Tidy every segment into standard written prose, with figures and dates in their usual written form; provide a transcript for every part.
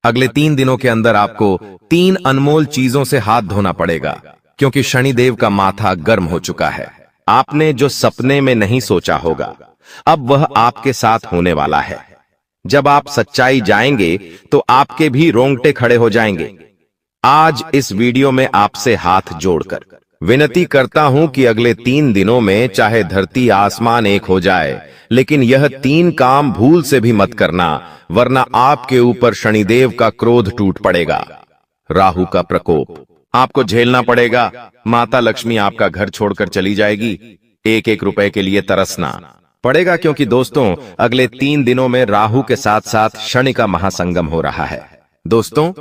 अगले 3 दिनों के अंदर आपको 3 अनमोल चीजों से हाथ धोना पड़ेगा, क्योंकि शनिदेव का माथा गर्म हो चुका है। आपने जो सपने में नहीं सोचा होगा, अब वह आपके साथ होने वाला है। जब आप सच्चाई जाएंगे तो आपके भी रोंगटे खड़े हो जाएंगे। आज इस वीडियो में आपसे हाथ जोड़कर विनती करता हूं कि अगले 3 दिनों में चाहे धरती आसमान एक हो जाए, लेकिन यह 3 काम भूल से भी मत करना, वरना आपके ऊपर शनिदेव का क्रोध टूट पड़ेगा। राहु का प्रकोप आपको झेलना पड़ेगा। माता लक्ष्मी आपका घर छोड़कर चली जाएगी। 1-1 रुपए के लिए तरसना पड़ेगा, क्योंकि दोस्तों अगले 3 दिनों में राहु के साथ साथ शनि का महासंगम हो रहा है। दोस्तों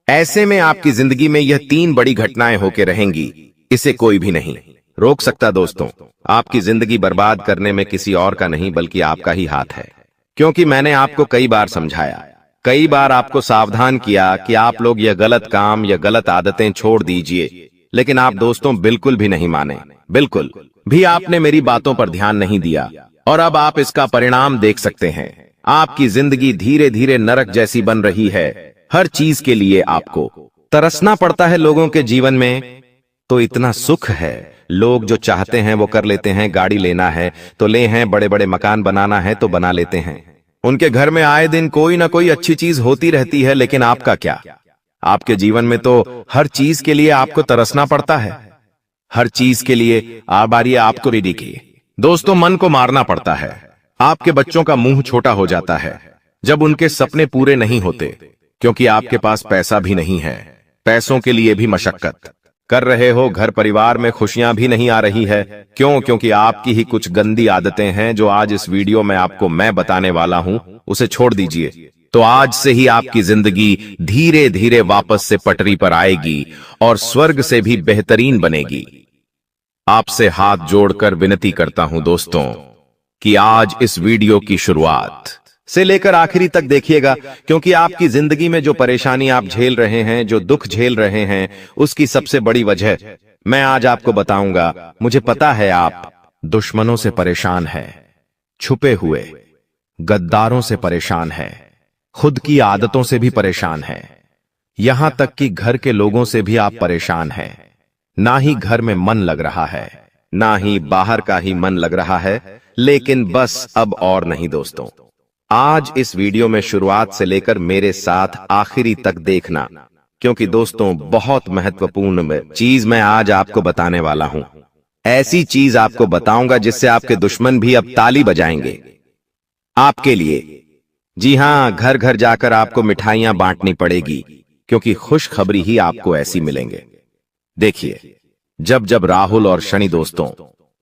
ऐसे में आपकी जिंदगी में यह 3 बड़ी घटनाएं होकर रहेंगी, इसे कोई भी नहीं रोक सकता। दोस्तों आपकी जिंदगी बर्बाद करने में किसी और का नहीं बल्कि आपका ही हाथ है, क्योंकि मैंने आपको कई बार समझाया, कई बार आपको सावधान किया कि आप लोग यह गलत काम या गलत आदतें छोड़ दीजिए, लेकिन आप दोस्तों बिल्कुल भी नहीं माने, बिल्कुल भी आपने मेरी बातों पर ध्यान नहीं दिया, और अब आप इसका परिणाम देख सकते हैं। आपकी जिंदगी धीरे धीरे नरक जैसी बन रही है। हर चीज के लिए आपको तरसना पड़ता है। लोगों के जीवन में तो इतना सुख है, लोग जो चाहते हैं वो कर लेते हैं। गाड़ी लेना है तो ले हैं, बड़े बड़े मकान बनाना है तो बना लेते हैं। उनके घर में आए दिन कोई ना कोई अच्छी चीज होती रहती है, लेकिन आपका क्या? आपके जीवन में तो हर चीज के लिए आपको तरसना पड़ता है। हर चीज के लिए आबारी आपको रेडी की। दोस्तों मन को मारना पड़ता है। आपके बच्चों का मुंह छोटा हो जाता है जब उनके सपने पूरे नहीं होते, क्योंकि आपके पास पैसा भी नहीं है। पैसों के लिए भी मशक्कत कर रहे हो। घर परिवार में खुशियां भी नहीं आ रही है। क्यों? क्योंकि आपकी ही कुछ गंदी आदतें हैं जो आज इस वीडियो में आपको मैं बताने वाला हूं, उसे छोड़ दीजिए। तो आज से ही आपकी जिंदगी धीरे धीरे वापस से पटरी पर आएगी और स्वर्ग से भी बेहतरीन बनेगी। आपसे हाथ जोड़कर विनती करता हूं दोस्तों कि आज इस वीडियो की शुरुआत से लेकर आखिरी तक देखिएगा, क्योंकि आपकी जिंदगी में जो परेशानी आप झेल रहे हैं, जो दुख झेल रहे हैं, उसकी सबसे बड़ी वजह मैं आज आपको बताऊंगा। मुझे पता है आप दुश्मनों से परेशान हैं, छुपे हुए गद्दारों से परेशान हैं, खुद की आदतों से भी परेशान हैं, यहां तक कि घर के लोगों से भी आप परेशान हैं। ना ही घर में मन लग रहा है, ना ही बाहर का ही मन लग रहा है। लेकिन बस अब और नहीं दोस्तों, आज इस वीडियो में शुरुआत से लेकर मेरे साथ आखिरी तक देखना, क्योंकि दोस्तों बहुत महत्वपूर्ण चीज मैं आज आपको बताने वाला हूं। ऐसी चीज आपको बताऊंगा जिससे आपके दुश्मन भी अब ताली बजाएंगे आपके लिए। जी हां, घर घर जाकर आपको मिठाइयां बांटनी पड़ेगी, क्योंकि खुशखबरी ही आपको ऐसी मिलेंगे। देखिए, जब जब राहुल और शनि दोस्तों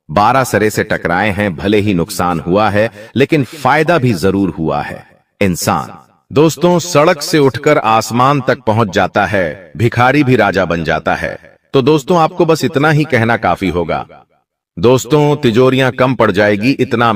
12 सरे से टकराए हैं, भले ही नुकसान हुआ है लेकिन फायदा भी जरूर हुआ है। इंसान दोस्तों सड़क से उठकर आसमान तक पहुंच जाता है, भिखारी भी राजा बन जाता है। तो दोस्तों आपको बस इतना ही कहना काफी होगा। दोस्तों तिजोरियां कम पड़ जाएगी, इतना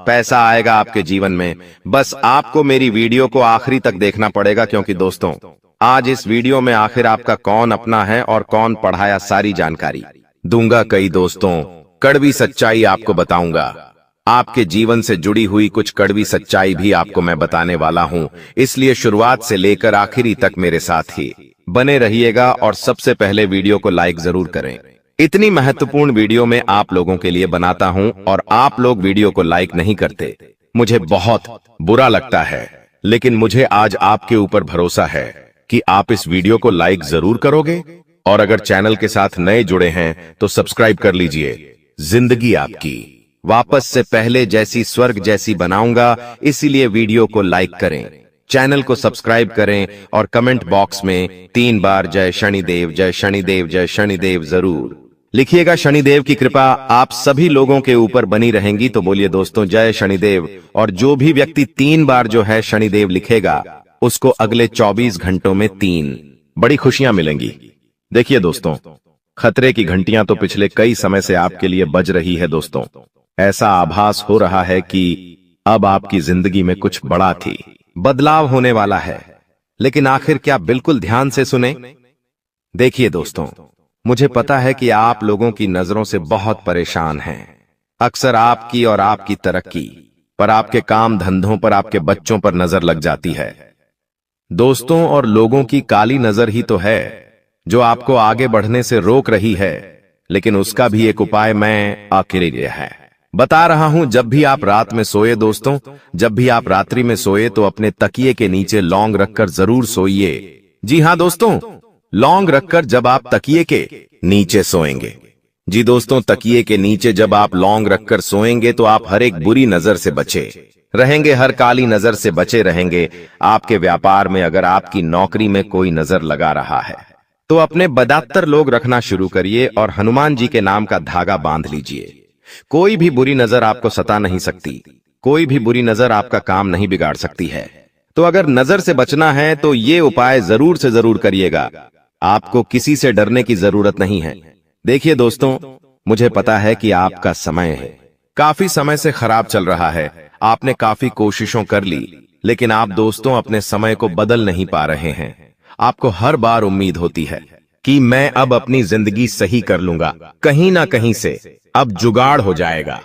पैसा आएगा आपके जीवन में। बस आपको मेरी वीडियो को आखिरी तक देखना पड़ेगा, क्योंकि दोस्तों आज इस वीडियो में आखिर आपका कौन अपना है और कौन पढ़ाया सारी जानकारी दूंगा। कई दोस्तों कड़वी सच्चाई आपको बताऊंगा। आपके जीवन से जुड़ी हुई कुछ कड़वी सच्चाई भी आपको मैं बताने वाला हूं, इसलिए शुरुआत से लेकर आखिरी तक मेरे साथ ही बने रहिएगा। और सबसे पहले वीडियो को लाइक जरूर करें। इतनी महत्वपूर्ण वीडियो में आप लोगों के लिए बनाता हूं और आप लोग वीडियो को लाइक नहीं करते, मुझे बहुत बुरा लगता है। लेकिन मुझे आज आपके ऊपर भरोसा है कि आप इस वीडियो को लाइक जरूर करोगे, और अगर चैनल के साथ नए जुड़े हैं तो सब्सक्राइब कर लीजिए। जिंदगी आपकी वापस से पहले जैसी स्वर्ग जैसी बनाऊंगा, इसीलिए वीडियो को लाइक करें, चैनल को सब्सक्राइब करें और कमेंट बॉक्स में 3 बार जय शनिदेव जय शनिदेव जय शनिदेव जरूर लिखिएगा। शनिदेव की कृपा आप सभी लोगों के ऊपर बनी रहेंगी। तो बोलिए दोस्तों जय शनिदेव। और जो भी व्यक्ति 3 बार जो है शनिदेव लिखेगा, उसको अगले 24 घंटों में 3 बड़ी खुशियां मिलेंगी। देखिए दोस्तों, खतरे की घंटियां तो पिछले कई समय से आपके लिए बज रही है। दोस्तों ऐसा आभास हो रहा है कि अब आपकी जिंदगी में कुछ बड़ा थी बदलाव होने वाला है, लेकिन आखिर क्या? बिल्कुल ध्यान से सुने। देखिए दोस्तों, मुझे पता है कि आप लोगों की नजरों से बहुत परेशान हैं। अक्सर आपकी और आपकी तरक्की पर, आपके काम धंधों पर, आपके बच्चों पर नजर लग जाती है। दोस्तों और लोगों की काली नजर ही तो है जो आपको आगे बढ़ने से रोक रही है, लेकिन उसका भी एक उपाय मैं अकेले है बता रहा हूं। जब भी आप रात में सोए दोस्तों, जब भी आप रात्रि में सोए तो अपने तकिए के नीचे लौंग रखकर जरूर सोइए। जी हां दोस्तों, लौंग रखकर जब आप तकिए के नीचे सोएंगे, जी दोस्तों तकिए के नीचे जब आप लौंग रखकर सोएंगे तो आप हर एक बुरी नजर से बचे रहेंगे, हर काली नजर से बचे रहेंगे। आपके व्यापार में अगर आपकी नौकरी में कोई नजर लगा रहा है तो अपने बदतर लोग रखना शुरू करिए और हनुमान जी के नाम का धागा बांध लीजिए। कोई भी बुरी नजर आपको सता नहीं सकती, कोई भी बुरी नजर आपका काम नहीं बिगाड़ सकती है। तो अगर नजर से बचना है तो ये उपाय जरूर से जरूर करिएगा। आपको किसी से डरने की जरूरत नहीं है। देखिए दोस्तों, मुझे पता है कि आपका समय है काफी समय से खराब चल रहा है, आपने काफी कोशिशों कर ली, लेकिन आप दोस्तों अपने समय को बदल नहीं पा रहे हैं। आपको हर बार उम्मीद होती है कि मैं अब अपनी जिंदगी सही कर लूंगा, कहीं ना कहीं से अब जुगाड़ हो जाएगा,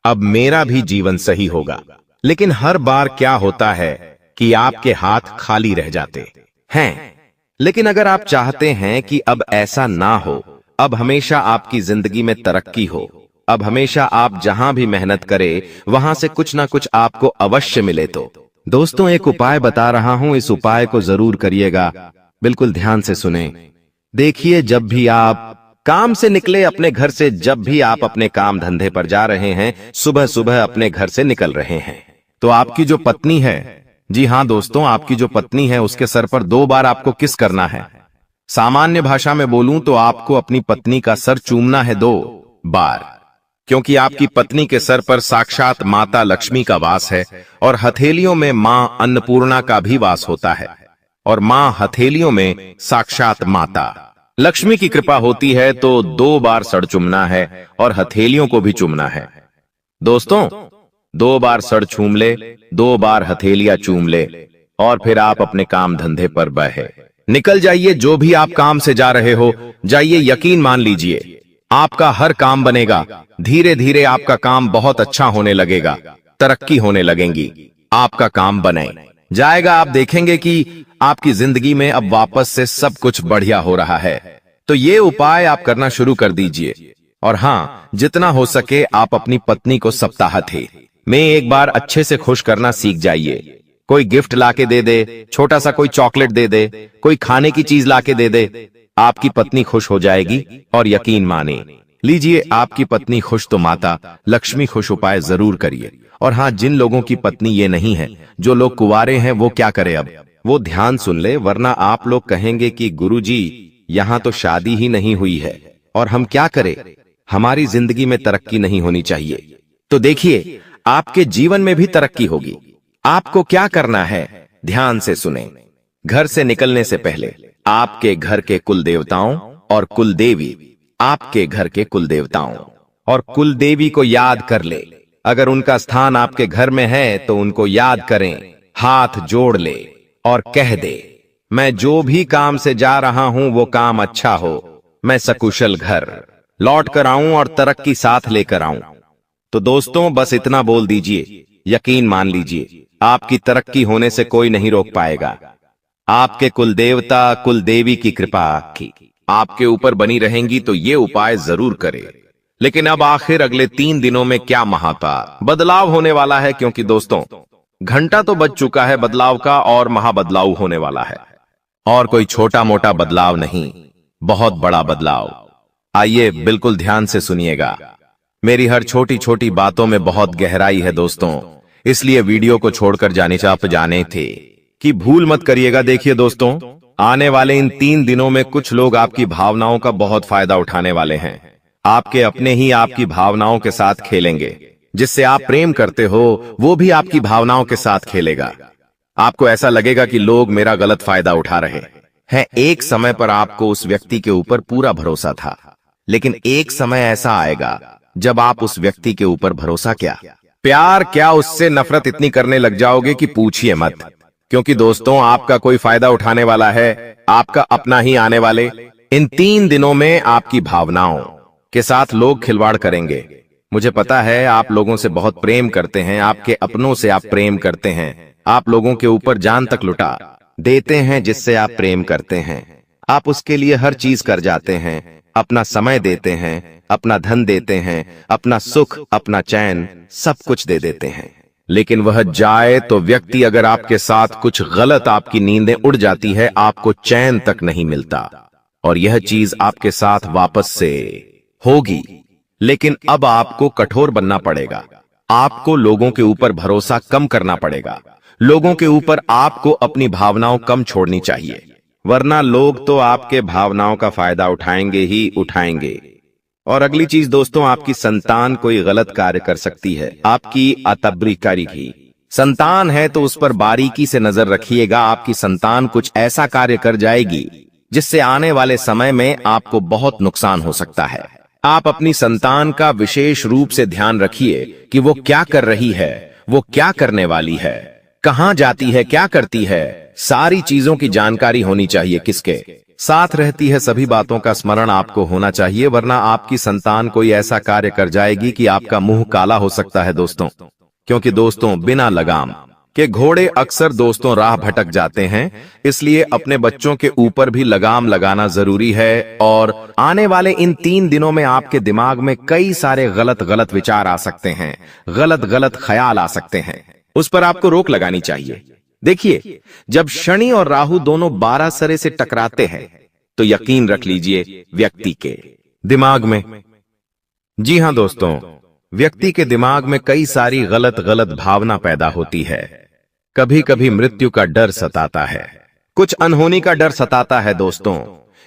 अब मेरा भी जीवन सही होगा। लेकिन हर बार क्या होता है कि आपके हाथ खाली रह जाते हैं। लेकिन अगर आप चाहते हैं कि अब ऐसा ना हो, अब हमेशा आपकी जिंदगी में तरक्की हो, अब हमेशा आप जहां भी मेहनत करें वहां से कुछ ना कुछ आपको अवश्य मिले, तो दोस्तों एक उपाय बता रहा हूं, इस उपाय को जरूर करिएगा। बिल्कुल ध्यान से सुने। देखिए, जब भी आप काम से निकले अपने घर से, जब भी आप अपने काम धंधे पर जा रहे हैं, सुबह सुबह अपने घर से निकल रहे हैं, तो आपकी जो पत्नी है, जी हां दोस्तों, आपकी जो पत्नी है उसके सर पर 2 बार आपको किस करना है। सामान्य भाषा में बोलूं तो आपको अपनी पत्नी का सर चूमना है 2 बार, क्योंकि आपकी पत्नी के सर पर साक्षात माता लक्ष्मी का वास है और हथेलियों में मां अन्नपूर्णा का भी वास होता है, और मां हथेलियों में साक्षात माता लक्ष्मी की कृपा होती है। तो 2 बार सर चूमना है और हथेलियों को भी चूमना है। दोस्तों 2 बार सर चूम ले, 2 बार हथेलियां चूम ले, और फिर आप अपने काम धंधे पर बहे निकल जाइए। जो भी आप काम से जा रहे हो जाइए, यकीन मान लीजिए आपका हर काम बनेगा। धीरे धीरे आपका काम बहुत अच्छा होने लगेगा, तरक्की होने लगेंगी, आपका काम बने जाएगा। आप देखेंगे कि आपकी जिंदगी में अब वापस से सब कुछ बढ़िया हो रहा है। तो ये उपाय आप करना शुरू कर दीजिए। और हाँ, जितना हो सके आप अपनी पत्नी को सप्ताहांत में एक बार अच्छे से खुश करना सीख जाइए। कोई गिफ्ट लाके दे दे, छोटा सा कोई चॉकलेट दे दे, कोई खाने की चीज लाके दे दे, आपकी पत्नी खुश हो जाएगी। और यकीन माने लीजिए, आपकी पत्नी खुश तो माता लक्ष्मी खुश। उपाय जरूर करिए। और हाँ, जिन लोगों की पत्नी ये नहीं है, जो लोग कुंवारे हैं, वो क्या करें अब, वो ध्यान सुन ले, वरना आप लोग कहेंगे कि गुरुजी यहां तो शादी ही नहीं हुई है और हम क्या करें, हमारी जिंदगी में तरक्की नहीं होनी चाहिए। तो देखिए, आपके जीवन में भी तरक्की होगी। आपको क्या करना है, ध्यान से सुने। घर से निकलने से पहले आपके घर के कुल देवताओं और कुल देवी, आपके घर के कुल देवताओं और कुल देवी को याद कर ले। अगर उनका स्थान आपके घर में है तो उनको याद करें, हाथ जोड़ ले और कह दे, मैं जो भी काम से जा रहा हूं वो काम अच्छा हो, मैं सकुशल घर लौट कर आऊं और तरक्की साथ लेकर आऊं। तो दोस्तों बस इतना बोल दीजिए, यकीन मान लीजिए आपकी तरक्की होने से कोई नहीं रोक पाएगा। आपके कुल देवता कुल देवी की कृपा की आपके ऊपर बनी रहेंगी। तो ये उपाय जरूर करें। लेकिन अब आखिर अगले 3 दिनों में क्या महापा बदलाव होने वाला है, क्योंकि दोस्तों घंटा तो बज चुका है बदलाव का और महाबदलाव होने वाला है। और कोई छोटा मोटा बदलाव नहीं, बहुत बड़ा बदलाव। आइए बिल्कुल ध्यान से सुनिएगा। मेरी हर छोटी छोटी बातों में बहुत गहराई है दोस्तों, इसलिए वीडियो को छोड़कर जाने थे कि भूल मत करिएगा। देखिए दोस्तों, आने वाले इन 3 दिनों में कुछ लोग आपकी भावनाओं का बहुत फायदा उठाने वाले हैं। आपके अपने ही आपकी भावनाओं के साथ खेलेंगे। जिससे आप प्रेम करते हो वो भी आपकी भावनाओं के साथ खेलेगा। आपको ऐसा लगेगा कि लोग मेरा गलत फायदा उठा रहे हैं। एक समय पर आपको उस व्यक्ति के ऊपर पूरा भरोसा था, लेकिन एक समय ऐसा आएगा जब आप उस व्यक्ति के ऊपर भरोसा क्या, प्यार क्या, उससे नफरत इतनी करने लग जाओगे कि पूछिए मत। क्योंकि दोस्तों आपका कोई फायदा उठाने वाला है, आपका अपना ही आने वाले। इन 3 दिनों में आपकी भावनाओं के साथ लोग खिलवाड़ करेंगे। मुझे पता है आप लोगों से बहुत प्रेम करते हैं, आपके अपनों से आप प्रेम करते हैं, आप लोगों के ऊपर जान तक लुटा, देते हैं जिससे आप प्रेम करते हैं। आप उसके लिए हर चीज कर जाते हैं, अपना समय देते हैं, अपना धन देते हैं, अपना सुख, अपना चैन, सब कुछ दे देते हैं। लेकिन वह जाए तो व्यक्ति अगर आपके साथ कुछ गलत, आपकी नींदें उड़ जाती है, आपको चैन तक नहीं मिलता, और यह चीज आपके साथ वापस से होगी। लेकिन अब आपको कठोर बनना पड़ेगा। आपको लोगों के ऊपर भरोसा कम करना पड़ेगा। लोगों के ऊपर आपको अपनी भावनाओं कम छोड़नी चाहिए, वरना लोग तो आपके भावनाओं का फायदा उठाएंगे ही उठाएंगे। और अगली चीज दोस्तों, आपकी संतान कोई गलत कार्य कर सकती है, आपकी अतबरी करेगी। संतान है तो उस पर बारीकी से नजर रखिएगा। आपकी संतान कुछ ऐसा कार्य कर जाएगी जिससे आने वाले समय में आपको बहुत नुकसान हो सकता है। आप अपनी संतान का विशेष रूप से ध्यान रखिए कि वो क्या कर रही है, वो क्या करने वाली है, कहां जाती है, क्या करती है, सारी चीजों की जानकारी होनी चाहिए। किसके साथ रहती है, सभी बातों का स्मरण आपको होना चाहिए, वरना आपकी संतान कोई ऐसा कार्य कर जाएगी कि आपका मुंह काला हो सकता है दोस्तों। क्योंकि दोस्तों, बिना लगाम के घोड़े अक्सर दोस्तों राह भटक जाते हैं, इसलिए अपने बच्चों के ऊपर भी लगाम लगाना जरूरी है। और आने वाले इन 3 दिनों में आपके दिमाग में कई सारे गलत गलत विचार आ सकते हैं, गलत गलत ख्याल आ सकते हैं, उस पर आपको रोक लगानी चाहिए। देखिए, जब शनि और राहु दोनों 12 सरे से टकराते हैं तो यकीन रख लीजिए व्यक्ति के दिमाग में, जी हां दोस्तों, व्यक्ति के दिमाग में कई सारी गलत गलत भावना पैदा होती है। कभी कभी मृत्यु का डर सताता है, कुछ अनहोनी का डर सताता है दोस्तों।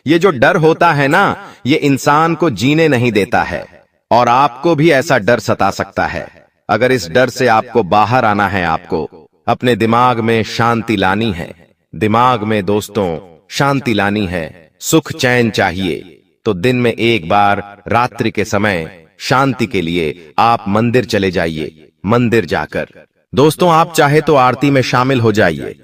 ये जो डर होता है ना, ये इंसान को जीने नहीं देता है, और आपको भी ऐसा डर सता सकता है। अगर इस डर से आपको बाहर आना है, आपको अपने दिमाग में शांति लानी है। दिमाग में दोस्तों शांति लानी है, सुख चैन चाहिए, तो दिन में एक बार रात्रि के समय शांति के लिए आप मंदिर चले जाइए। मंदिर जाकर दोस्तों आप चाहे तो आरती में शामिल हो जाइए।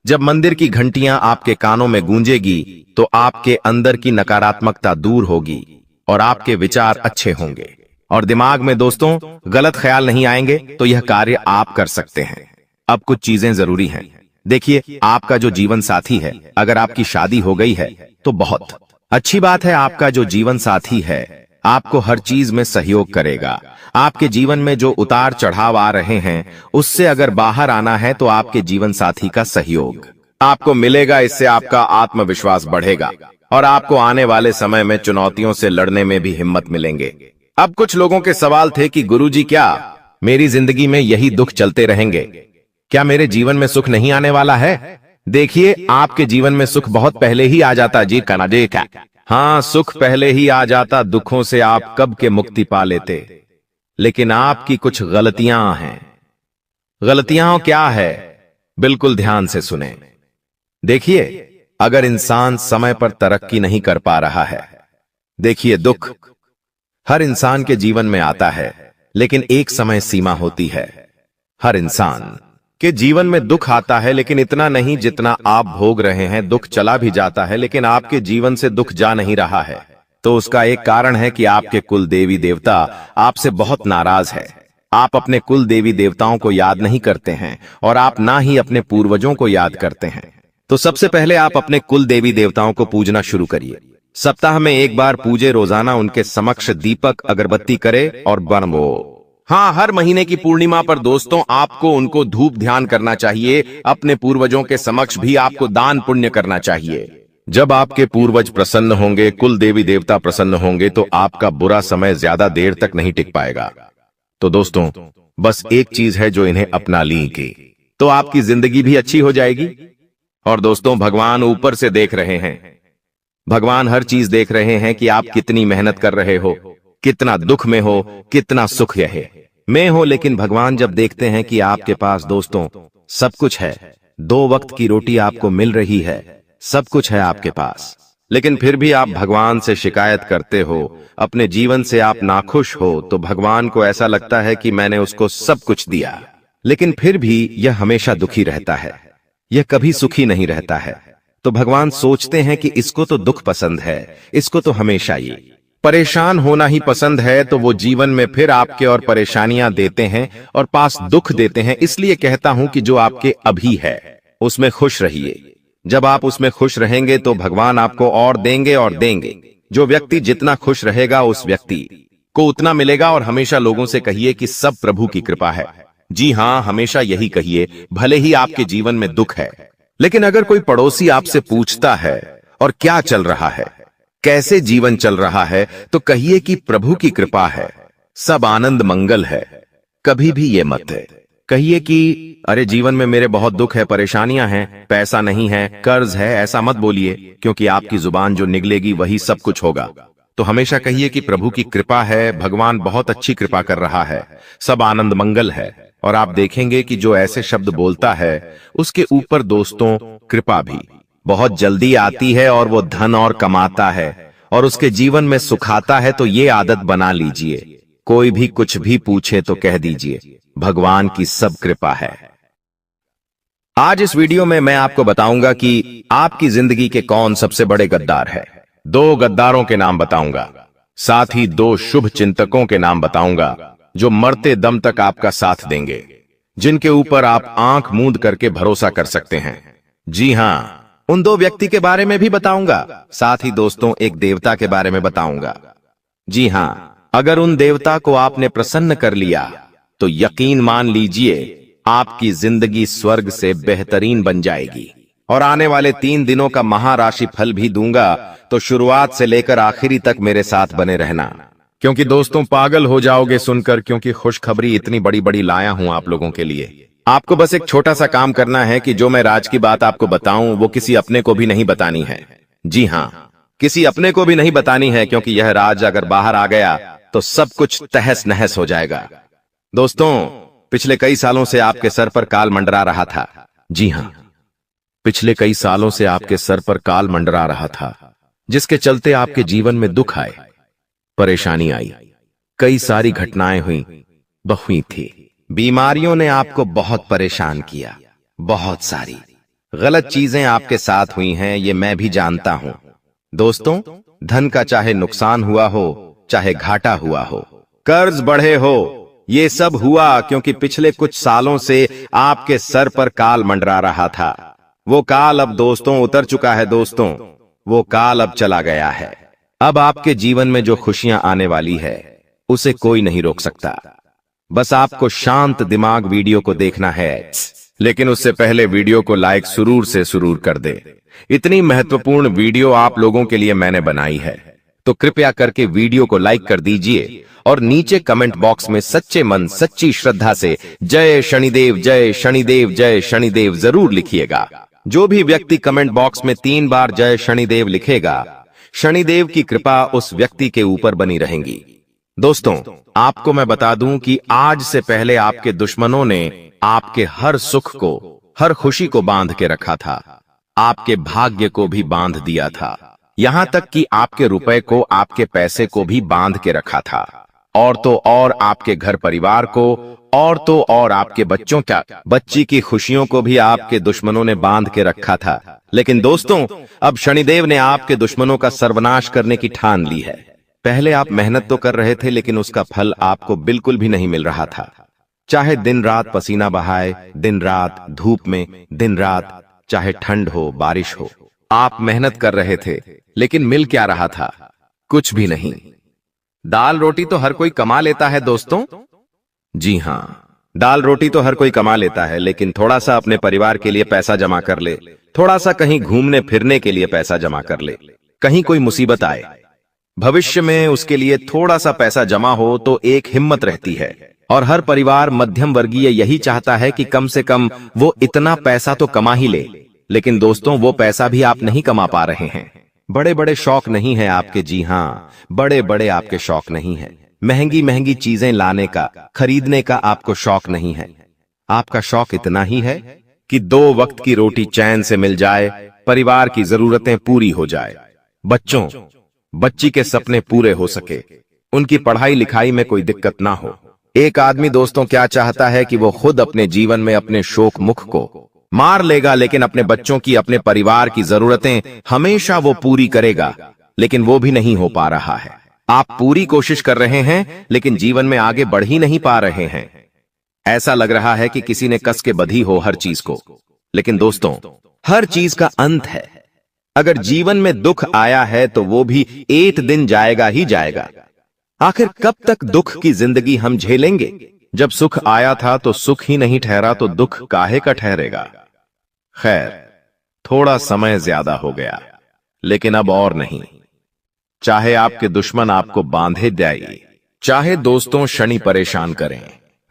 जब मंदिर की घंटियां आपके कानों में गूंजेगी तो आपके अंदर की नकारात्मकता दूर होगी और आपके विचार अच्छे होंगे, और दिमाग में दोस्तों गलत ख्याल नहीं आएंगे, तो यह कार्य आप कर सकते हैं। अब कुछ चीजें जरूरी हैं। देखिए, आपका जो जीवन साथी है, अगर आपकी शादी हो गई है तो बहुत अच्छी बात है। आपका जो जीवन साथी है आपको हर चीज में सहयोग करेगा। आपके जीवन में जो उतार चढ़ाव आ रहे हैं, उससे अगर बाहर आना है तो आपके जीवन साथी का सहयोग आपको मिलेगा। इससे आपका आत्मविश्वास बढ़ेगा और आपको आने वाले समय में चुनौतियों से लड़ने में भी हिम्मत मिलेंगे। अब कुछ लोगों के सवाल थे कि गुरुजी, क्या मेरी जिंदगी में यही दुख चलते रहेंगे? क्या मेरे जीवन में सुख नहीं आने वाला है? देखिए, आपके जीवन में सुख बहुत पहले ही आ जाता। जी कहना जी क्या? हाँ, सुख पहले ही आ जाता, दुखों से आप कब के मुक्ति पा लेते। लेकिन आपकी कुछ गलतियां हैं। गलतियां क्या है? बिल्कुल ध्यान से सुने। देखिए, अगर इंसान समय पर तरक्की नहीं कर पा रहा है, देखिए, दुख हर इंसान के जीवन में आता है, लेकिन एक समय सीमा होती है। हर इंसान के जीवन में दुख आता है, लेकिन इतना नहीं जितना आप भोग रहे हैं। दुख चला भी जाता है, लेकिन आपके जीवन से दुख जा नहीं रहा है, तो उसका एक कारण है कि आपके कुल देवी देवता आपसे बहुत नाराज है। आप अपने कुल देवी देवताओं को याद नहीं करते हैं, और आप ना ही अपने पूर्वजों को याद करते हैं। तो सबसे पहले आप अपने कुल देवी देवताओं को पूजना शुरू करिए। सप्ताह में एक बार पूजे, रोजाना उनके समक्ष दीपक अगरबत्ती करे और बनवो। हाँ, हर महीने की पूर्णिमा पर दोस्तों आपको उनको धूप ध्यान करना चाहिए। अपने पूर्वजों के समक्ष भी आपको दान पुण्य करना चाहिए। जब आपके पूर्वज प्रसन्न होंगे, कुल देवी देवता प्रसन्न होंगे, तो आपका बुरा समय ज्यादा देर तक नहीं टिक पाएगा। तो दोस्तों, बस एक चीज है जो इन्हें अपना ली, तो आपकी जिंदगी भी अच्छी हो जाएगी। और दोस्तों, भगवान ऊपर से देख रहे हैं। भगवान हर चीज देख रहे हैं कि आप कितनी मेहनत कर रहे हो, कितना दुख में हो, कितना सुख में हो। लेकिन भगवान जब देखते हैं कि आपके पास दोस्तों सब कुछ है, 2 वक्त की रोटी आपको मिल रही है, सब कुछ है आपके पास, लेकिन फिर भी आप भगवान से शिकायत करते हो, अपने जीवन से आप नाखुश हो, तो भगवान को ऐसा लगता है कि मैंने उसको सब कुछ दिया, लेकिन फिर भी यह हमेशा दुखी रहता है, यह कभी सुखी नहीं रहता है। तो भगवान सोचते हैं कि इसको तो दुख पसंद है, इसको तो हमेशा ये परेशान होना ही पसंद है, तो वो जीवन में फिर आपके और परेशानियां देते हैं और पास दुख देते हैं। इसलिए कहता हूं कि जो आपके अभी है उसमें खुश रहिए। जब आप उसमें खुश रहेंगे तो भगवान आपको और देंगे और देंगे। जो व्यक्ति जितना खुश रहेगा उस व्यक्ति को उतना मिलेगा। और हमेशा लोगों से कहिए कि सब प्रभु की कृपा है। जी हां, हमेशा यही कहिए, भले ही आपके जीवन में दुख है। लेकिन अगर कोई पड़ोसी आपसे पूछता है और क्या चल रहा है, कैसे जीवन चल रहा है, तो कहिए कि प्रभु की कृपा है, सब आनंद मंगल है। कभी भी ये मत है कहिए कि अरे जीवन में मेरे बहुत दुख है, परेशानियां हैं, पैसा नहीं है, कर्ज है। ऐसा मत बोलिए, क्योंकि आपकी जुबान जो निकलेगी वही सब कुछ होगा। तो हमेशा कहिए कि प्रभु की कृपा है, भगवान बहुत अच्छी कृपा कर रहा है, सब आनंद मंगल है। और आप देखेंगे कि जो ऐसे शब्द बोलता है उसके ऊपर दोस्तों कृपा भी बहुत जल्दी आती है और वो धन और कमाता है और उसके जीवन में सुखाता है। तो ये आदत बना लीजिए, कोई भी कुछ भी पूछे तो कह दीजिए भगवान की सब कृपा है। आज इस वीडियो में मैं आपको बताऊंगा कि आपकी जिंदगी के कौन सबसे बड़े गद्दार है। 2 गद्दारों के नाम बताऊंगा, साथ ही 2 शुभ चिंतकों के नाम बताऊंगा जो मरते दम तक आपका साथ देंगे, जिनके ऊपर आप आंख मूंद करके भरोसा कर सकते हैं। जी हां, उन 2 व्यक्ति के बारे में भी बताऊंगा, साथ ही दोस्तों एक देवता के बारे में बताऊंगा। जी हां, अगर उन देवता को आपने प्रसन्न कर लिया तो यकीन मान लीजिए आपकी जिंदगी स्वर्ग से बेहतरीन बन जाएगी। और आने वाले 3 दिनों का महाराशि फल भी दूंगा, तो शुरुआत से लेकर आखिरी तक मेरे साथ बने रहना, क्योंकि दोस्तों पागल हो जाओगे सुनकर, क्योंकि खुशखबरी इतनी बड़ी बड़ी लाया हूं आप लोगों के लिए। आपको बस एक छोटा सा काम करना है कि जो मैं राज की बात आपको बताऊं वो किसी अपने को भी नहीं बतानी है। जी हां, किसी अपने को भी नहीं बतानी है, क्योंकि यह राज अगर बाहर आ गया तो सब कुछ तहस नहस हो जाएगा। दोस्तों, पिछले कई सालों से आपके सर पर काल मंडरा रहा था। जी हां, पिछले कई सालों से आपके सर पर काल मंडरा रहा था, जिसके चलते आपके जीवन में दुख आए, परेशानी आई, कई सारी घटनाएं हुई थी। बीमारियों ने आपको बहुत परेशान किया, बहुत सारी गलत चीजें आपके साथ हुई हैं, ये मैं भी जानता हूं। दोस्तों, धन का चाहे नुकसान हुआ हो, चाहे घाटा हुआ हो, कर्ज बढ़े हो, ये सब हुआ क्योंकि पिछले कुछ सालों से आपके सर पर काल मंडरा रहा था। वो काल अब दोस्तों उतर चुका है। दोस्तों, वो काल अब चला गया है। अब आपके जीवन में जो खुशियां आने वाली है उसे कोई नहीं रोक सकता। बस आपको शांत दिमाग वीडियो को देखना है, लेकिन उससे पहले वीडियो को लाइक सुरूर से सुरूर कर दे। इतनी महत्वपूर्ण वीडियो आप लोगों के लिए मैंने बनाई है, तो कृपया करके वीडियो को लाइक कर दीजिए और नीचे कमेंट बॉक्स में सच्चे मन सच्ची श्रद्धा से जय शनिदेव जय शनिदेव जय शनिदेव जरूर लिखिएगा। जो भी व्यक्ति कमेंट बॉक्स में 3 बार जय शनिदेव लिखेगा, शनिदेव की कृपा उस व्यक्ति के ऊपर बनी रहेगी। दोस्तों, आपको मैं बता दूं कि आज से पहले आपके दुश्मनों ने आपके हर सुख को, हर खुशी को बांध के रखा था, आपके भाग्य को भी बांध दिया था, यहां तक कि आपके रुपए को, आपके पैसे को भी बांध के रखा था, और तो और आपके घर परिवार को, और तो और आपके बच्ची की खुशियों को भी आपके दुश्मनों ने बांध के रखा था। लेकिन दोस्तों, अब शनिदेव ने आपके दुश्मनों का सर्वनाश करने की ठान ली है। पहले आप मेहनत तो कर रहे थे, लेकिन उसका फल आपको बिल्कुल भी नहीं मिल रहा था। चाहे दिन रात पसीना बहाए, दिन रात धूप में, दिन रात चाहे ठंड हो बारिश हो, आप मेहनत कर रहे थे, लेकिन मिल क्या रहा था? कुछ भी नहीं। दाल रोटी तो हर कोई कमा लेता है दोस्तों। जी हां, दाल रोटी तो हर कोई कमा लेता है, लेकिन थोड़ा सा अपने परिवार के लिए पैसा जमा कर ले, थोड़ा सा कहीं घूमने फिरने के लिए पैसा जमा कर ले, कहीं कोई मुसीबत आए, भविष्य में उसके लिए थोड़ा सा पैसा जमा हो तो एक हिम्मत रहती है। और हर परिवार मध्यम वर्गीय यही चाहता है कि कम से कम वो इतना पैसा तो कमा ही ले। लेकिन दोस्तों, वो पैसा भी आप नहीं कमा पा रहे हैं। बड़े बड़े शौक नहीं है आपके। जी हां, बड़े बड़े आपके शौक नहीं है। महंगी महंगी चीजें लाने का, खरीदने का आपको शौक नहीं है। आपका शौक इतना ही है कि 2 वक्त की रोटी चैन से मिल जाए, परिवार की जरूरतें पूरी हो जाए, बच्ची के सपने पूरे हो सके, उनकी पढ़ाई लिखाई में कोई दिक्कत ना हो। एक आदमी दोस्तों क्या चाहता है कि वो खुद अपने जीवन में अपने शोक मुख को मार लेगा, लेकिन अपने बच्चों की, अपने परिवार की जरूरतें हमेशा वो पूरी करेगा, लेकिन वो भी नहीं हो पा रहा है। आप पूरी कोशिश कर रहे हैं, लेकिन जीवन में आगे बढ़ ही नहीं पा रहे हैं। ऐसा लग रहा है कि किसी ने कस के बधी हो हर चीज को। लेकिन दोस्तों, हर चीज का अंत है। अगर जीवन में दुख आया है तो वो भी एक दिन जाएगा ही जाएगा। आखिर कब तक दुख की जिंदगी हम झेलेंगे? जब सुख आया था तो सुख ही नहीं ठहरा तो दुख काहे का ठहरेगा। खैर, थोड़ा समय ज्यादा हो गया, लेकिन अब और नहीं। चाहे आपके दुश्मन आपको बांधे जाए, चाहे दोस्तों शनि परेशान करें,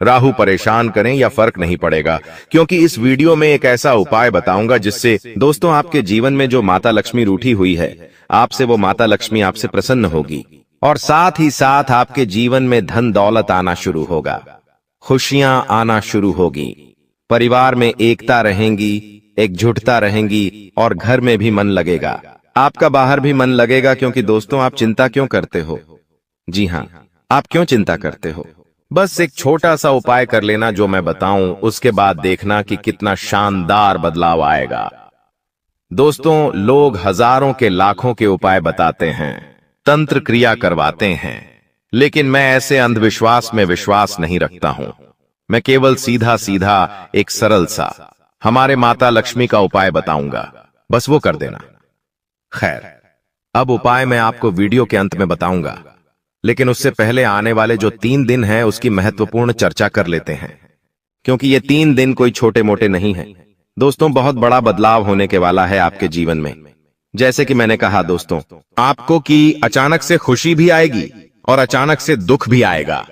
राहु परेशान करें, या फर्क नहीं पड़ेगा, क्योंकि इस वीडियो में एक ऐसा उपाय बताऊंगा जिससे दोस्तों आपके जीवन में जो माता लक्ष्मी रूठी हुई है, आपसे वो माता लक्ष्मी आपसे प्रसन्न होगी, और साथ ही साथ आपके जीवन में धन दौलत आना शुरू होगा, खुशियां आना शुरू होगी, परिवार में एकता रहेंगी, एकजुटता रहेंगी, और घर में भी मन लगेगा, आपका बाहर भी मन लगेगा। क्योंकि दोस्तों आप चिंता क्यों करते हो? जी हां, आप क्यों चिंता करते हो? बस एक छोटा सा उपाय कर लेना जो मैं बताऊं, उसके बाद देखना कि कितना शानदार बदलाव आएगा। दोस्तों, लोग हजारों के लाखों के उपाय बताते हैं, तंत्र क्रिया करवाते हैं, लेकिन मैं ऐसे अंधविश्वास में विश्वास नहीं रखता हूं। मैं केवल सीधा सीधा एक सरल सा हमारे माता लक्ष्मी का उपाय बताऊंगा, बस वो कर देना। खैर, अब उपाय मैं आपको वीडियो के अंत में बताऊंगा, लेकिन उससे पहले आने वाले जो 3 दिन हैं उसकी महत्वपूर्ण चर्चा कर लेते हैं, क्योंकि ये 3 दिन कोई छोटे मोटे नहीं हैं। दोस्तों, बहुत बड़ा बदलाव होने के वाला है आपके जीवन में। जैसे कि मैंने कहा दोस्तों, आपको कि अचानक से खुशी भी आएगी और अचानक से दुख भी आएगा।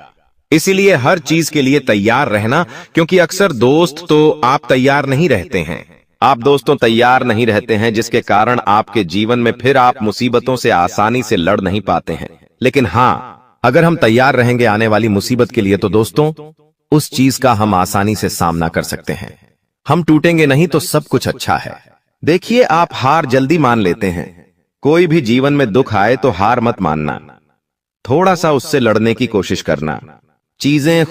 इसीलिए हर चीज के लिए तैयार रहना, क्योंकि अक्सर दोस्त तो आप तैयार नहीं रहते हैं। आप दोस्तों तैयार नहीं रहते हैं, जिसके कारण आपके जीवन में फिर आप मुसीबतों से आसानी से लड़ नहीं पाते हैं। लेकिन हां, अगर हम तैयार रहेंगे आने वाली मुसीबत के लिए तो दोस्तों उस चीज का हम आसानी से सामना कर सकते हैं। हम टूटेंगे नहीं तो सब कुछ अच्छा है। देखिए, आप हार जल्दी मान लेते हैं। कोई भी जीवन में दुख आए तो हार मत मानना, थोड़ा सा उससे लड़ने की कोशिश करना। चीजें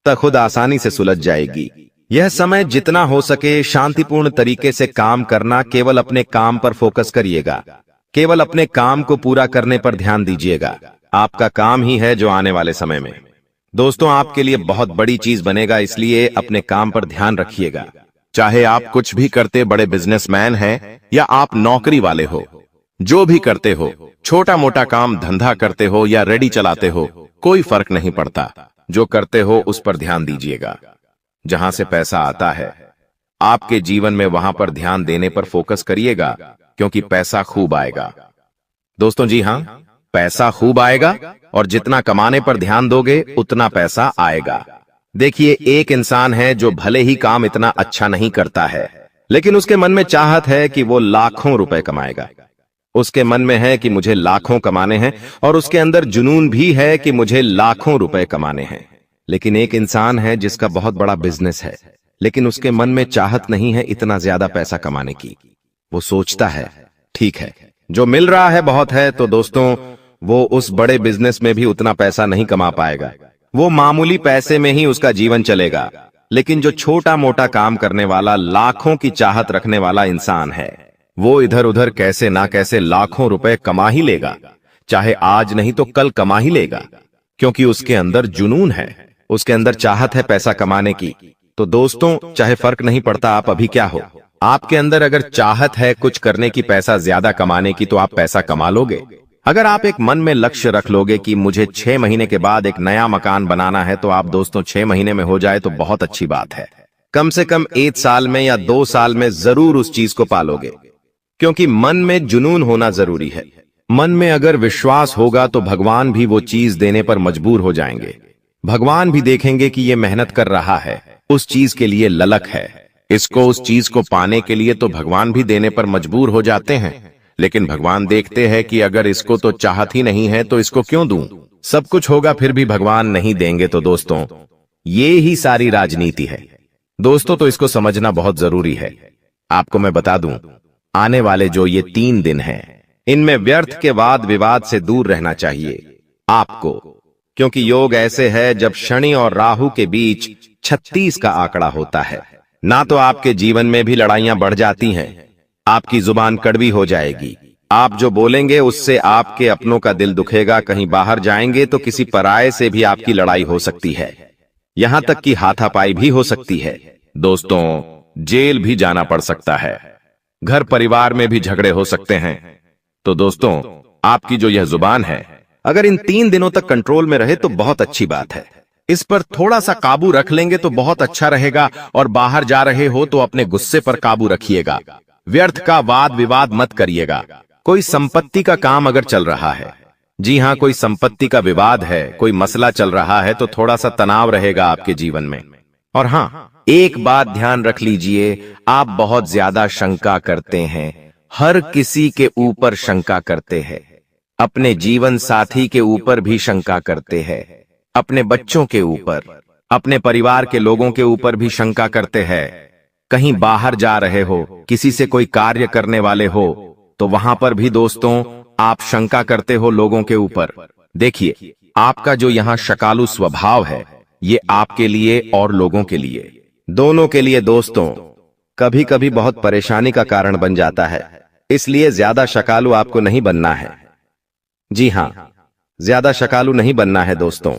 खुद आसानी से सुलझ जाएगी। यह समय जितना हो सके शांतिपूर्ण तरीके से काम करना, केवल अपने काम पर फोकस करिएगा, केवल अपने काम को पूरा करने पर ध्यान दीजिएगा। आपका काम ही है जो आने वाले समय में दोस्तों आपके लिए बहुत बड़ी चीज बनेगा, इसलिए अपने काम पर ध्यान रखिएगा। चाहे आप कुछ भी करते, बड़े बिजनेसमैन हैं या आप नौकरी वाले हो, जो भी करते हो, छोटा मोटा काम धंधा करते हो या रेडी चलाते हो, कोई फर्क नहीं पड़ता। जो करते हो उस पर ध्यान दीजिएगा। जहां से पैसा आता है आपके जीवन में, वहां पर ध्यान देने पर फोकस करिएगा, क्योंकि पैसा खूब आएगा। दोस्तों जी हां, पैसा खूब आएगा, और जितना कमाने पर ध्यान दोगे उतना पैसा आएगा। देखिए, एक इंसान है जो भले ही काम इतना अच्छा नहीं करता है, लेकिन उसके मन में चाहत है कि वो लाखों रुपए कमाएगा। उसके मन में है कि मुझे लाखों कमाने हैं, और उसके अंदर जुनून भी है कि मुझे लाखों रुपए कमाने हैं। लेकिन एक इंसान है जिसका बहुत बड़ा बिजनेस है, लेकिन उसके मन में चाहत नहीं है इतना ज्यादा पैसा कमाने की। वो सोचता है, ठीक है, जो मिल रहा है बहुत है, तो दोस्तों वो उस बड़े बिजनेस में भी उतना पैसा नहीं कमा पाएगा। वो मामूली पैसे में ही उसका जीवन चलेगा। लेकिन जो छोटा मोटा काम करने वाला, लाखों की चाहत रखने वाला इंसान है, वो इधर उधर कैसे ना कैसे लाखों रुपए कमा ही लेगा। चाहे आज नहीं तो कल कमा ही लेगा, क्योंकि उसके अंदर जुनून है, उसके अंदर चाहत है पैसा कमाने की। तो दोस्तों, चाहे फर्क नहीं पड़ता आप अभी क्या हो, आपके अंदर अगर चाहत है कुछ करने की, पैसा ज्यादा कमाने की, तो आप पैसा कमा लोगे। अगर आप एक मन में लक्ष्य रख लोगे कि मुझे 6 महीने के बाद एक नया मकान बनाना है, तो आप दोस्तों 6 महीने में हो जाए तो बहुत अच्छी बात है। कम से कम 1 साल में या 2 साल में जरूर उस चीज को पालोगे, क्योंकि मन में जुनून होना जरूरी है। मन में अगर विश्वास होगा तो भगवान भी वो चीज देने पर मजबूर हो जाएंगे। भगवान भी देखेंगे कि ये मेहनत कर रहा है, उस चीज के लिए ललक है, इसको उस चीज को पाने के लिए तो भगवान भी देने पर मजबूर हो जाते हैं। लेकिन भगवान देखते हैं कि अगर इसको तो चाहत ही नहीं है तो इसको क्यों दूं? सब कुछ होगा फिर भी भगवान नहीं देंगे। तो दोस्तों, ये ही सारी राजनीति है दोस्तों, तो इसको समझना बहुत जरूरी है। आपको मैं बता दूं, आने वाले जो ये 3 दिन हैं, इनमें व्यर्थ के वाद विवाद से दूर रहना चाहिए आपको, क्योंकि योग ऐसे है जब शनि और राहु के बीच 36 का आंकड़ा होता है। ना तो आपके जीवन में भी लड़ाइयां बढ़ जाती हैं, आपकी जुबान कड़वी हो जाएगी, आप जो बोलेंगे उससे आपके अपनों का दिल दुखेगा, कहीं बाहर जाएंगे तो किसी पराये से भी आपकी लड़ाई हो सकती है, यहां तक कि हाथापाई भी हो सकती है। दोस्तों, जेल भी जाना पड़ सकता है, घर परिवार में भी झगड़े हो सकते हैं। तो दोस्तों, आपकी जो यह जुबान है, अगर इन 3 दिनों तक कंट्रोल में रहे तो बहुत अच्छी बात है। इस पर थोड़ा सा काबू रख लेंगे तो बहुत अच्छा रहेगा। और बाहर जा रहे हो तो अपने गुस्से पर काबू रखिएगा। व्यर्थ का वाद विवाद मत करिएगा। कोई संपत्ति का काम अगर चल रहा है, जी हां, कोई संपत्ति का विवाद है, कोई मसला चल रहा है, तो थोड़ा सा तनाव रहेगा आपके जीवन में। और हां, एक बात ध्यान रख लीजिए, आप बहुत ज्यादा शंका करते हैं, हर किसी के ऊपर शंका करते हैं, अपने जीवन साथी के ऊपर भी शंका करते हैं, अपने बच्चों के ऊपर, अपने परिवार के लोगों के ऊपर भी शंका करते हैं। कहीं बाहर जा रहे हो, किसी से कोई कार्य करने वाले हो, तो वहां पर भी दोस्तों आप शंका करते हो लोगों के ऊपर। देखिए, आपका जो यहां शकालू स्वभाव है, ये आपके लिए और लोगों के लिए, दोनों के लिए दोस्तों, कभी कभी बहुत परेशानी का कारण बन जाता है। इसलिए ज्यादा शकालू आपको नहीं बनना है। जी हां, ज्यादा शकालू नहीं बनना है दोस्तों।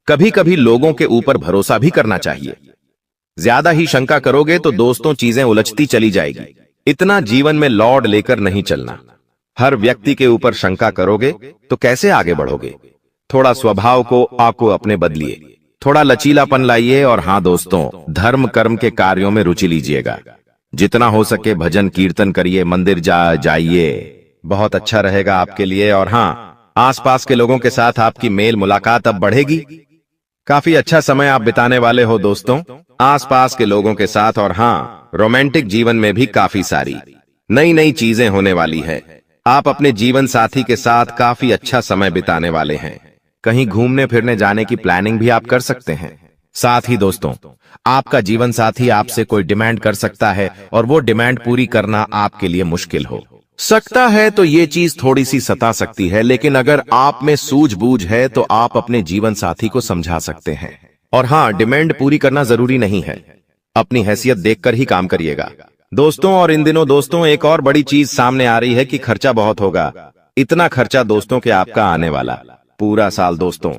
कभी कभी लोगों के ऊपर भरोसा भी करना चाहिए। ज्यादा ही शंका करोगे तो दोस्तों चीजें उलझती चली जाएगी। इतना जीवन में लौड लेकर नहीं चलना। हर व्यक्ति के ऊपर शंका करोगे तो कैसे आगे बढ़ोगे? थोड़ा स्वभाव को आपको अपने बदलिए, थोड़ा लचीलापन लाइए। और हां दोस्तों, धर्म कर्म के कार्यों में रुचि लीजिएगा। जितना हो सके भजन कीर्तन करिए, मंदिर जाइए, बहुत अच्छा रहेगा आपके लिए। और हां, आसपास के लोगों के साथ आपकी मेल मुलाकात अब बढ़ेगी। काफी अच्छा समय आप बिताने वाले हो दोस्तों आसपास के लोगों के साथ। और हां, रोमांटिक जीवन में भी काफी सारी नई नई चीजें होने वाली है। आप अपने जीवन साथी के साथ काफी अच्छा समय बिताने वाले हैं। कहीं घूमने फिरने जाने की प्लानिंग भी आप कर सकते हैं। साथ ही दोस्तों, आपका जीवन साथी आपसे कोई डिमांड कर सकता है और वो डिमांड पूरी करना आपके लिए मुश्किल हो सकता है। तो ये चीज थोड़ी सी सता सकती है, लेकिन अगर आप में सूझबूझ है तो आप अपने जीवन साथी को समझा सकते हैं। और हां, डिमांड पूरी करना जरूरी नहीं है, अपनी हैसियत देखकर ही काम करिएगा दोस्तों। और इन दिनों दोस्तों एक और बड़ी चीज सामने आ रही है कि खर्चा बहुत होगा। इतना खर्चा दोस्तों के आपका आने वाला पूरा साल दोस्तों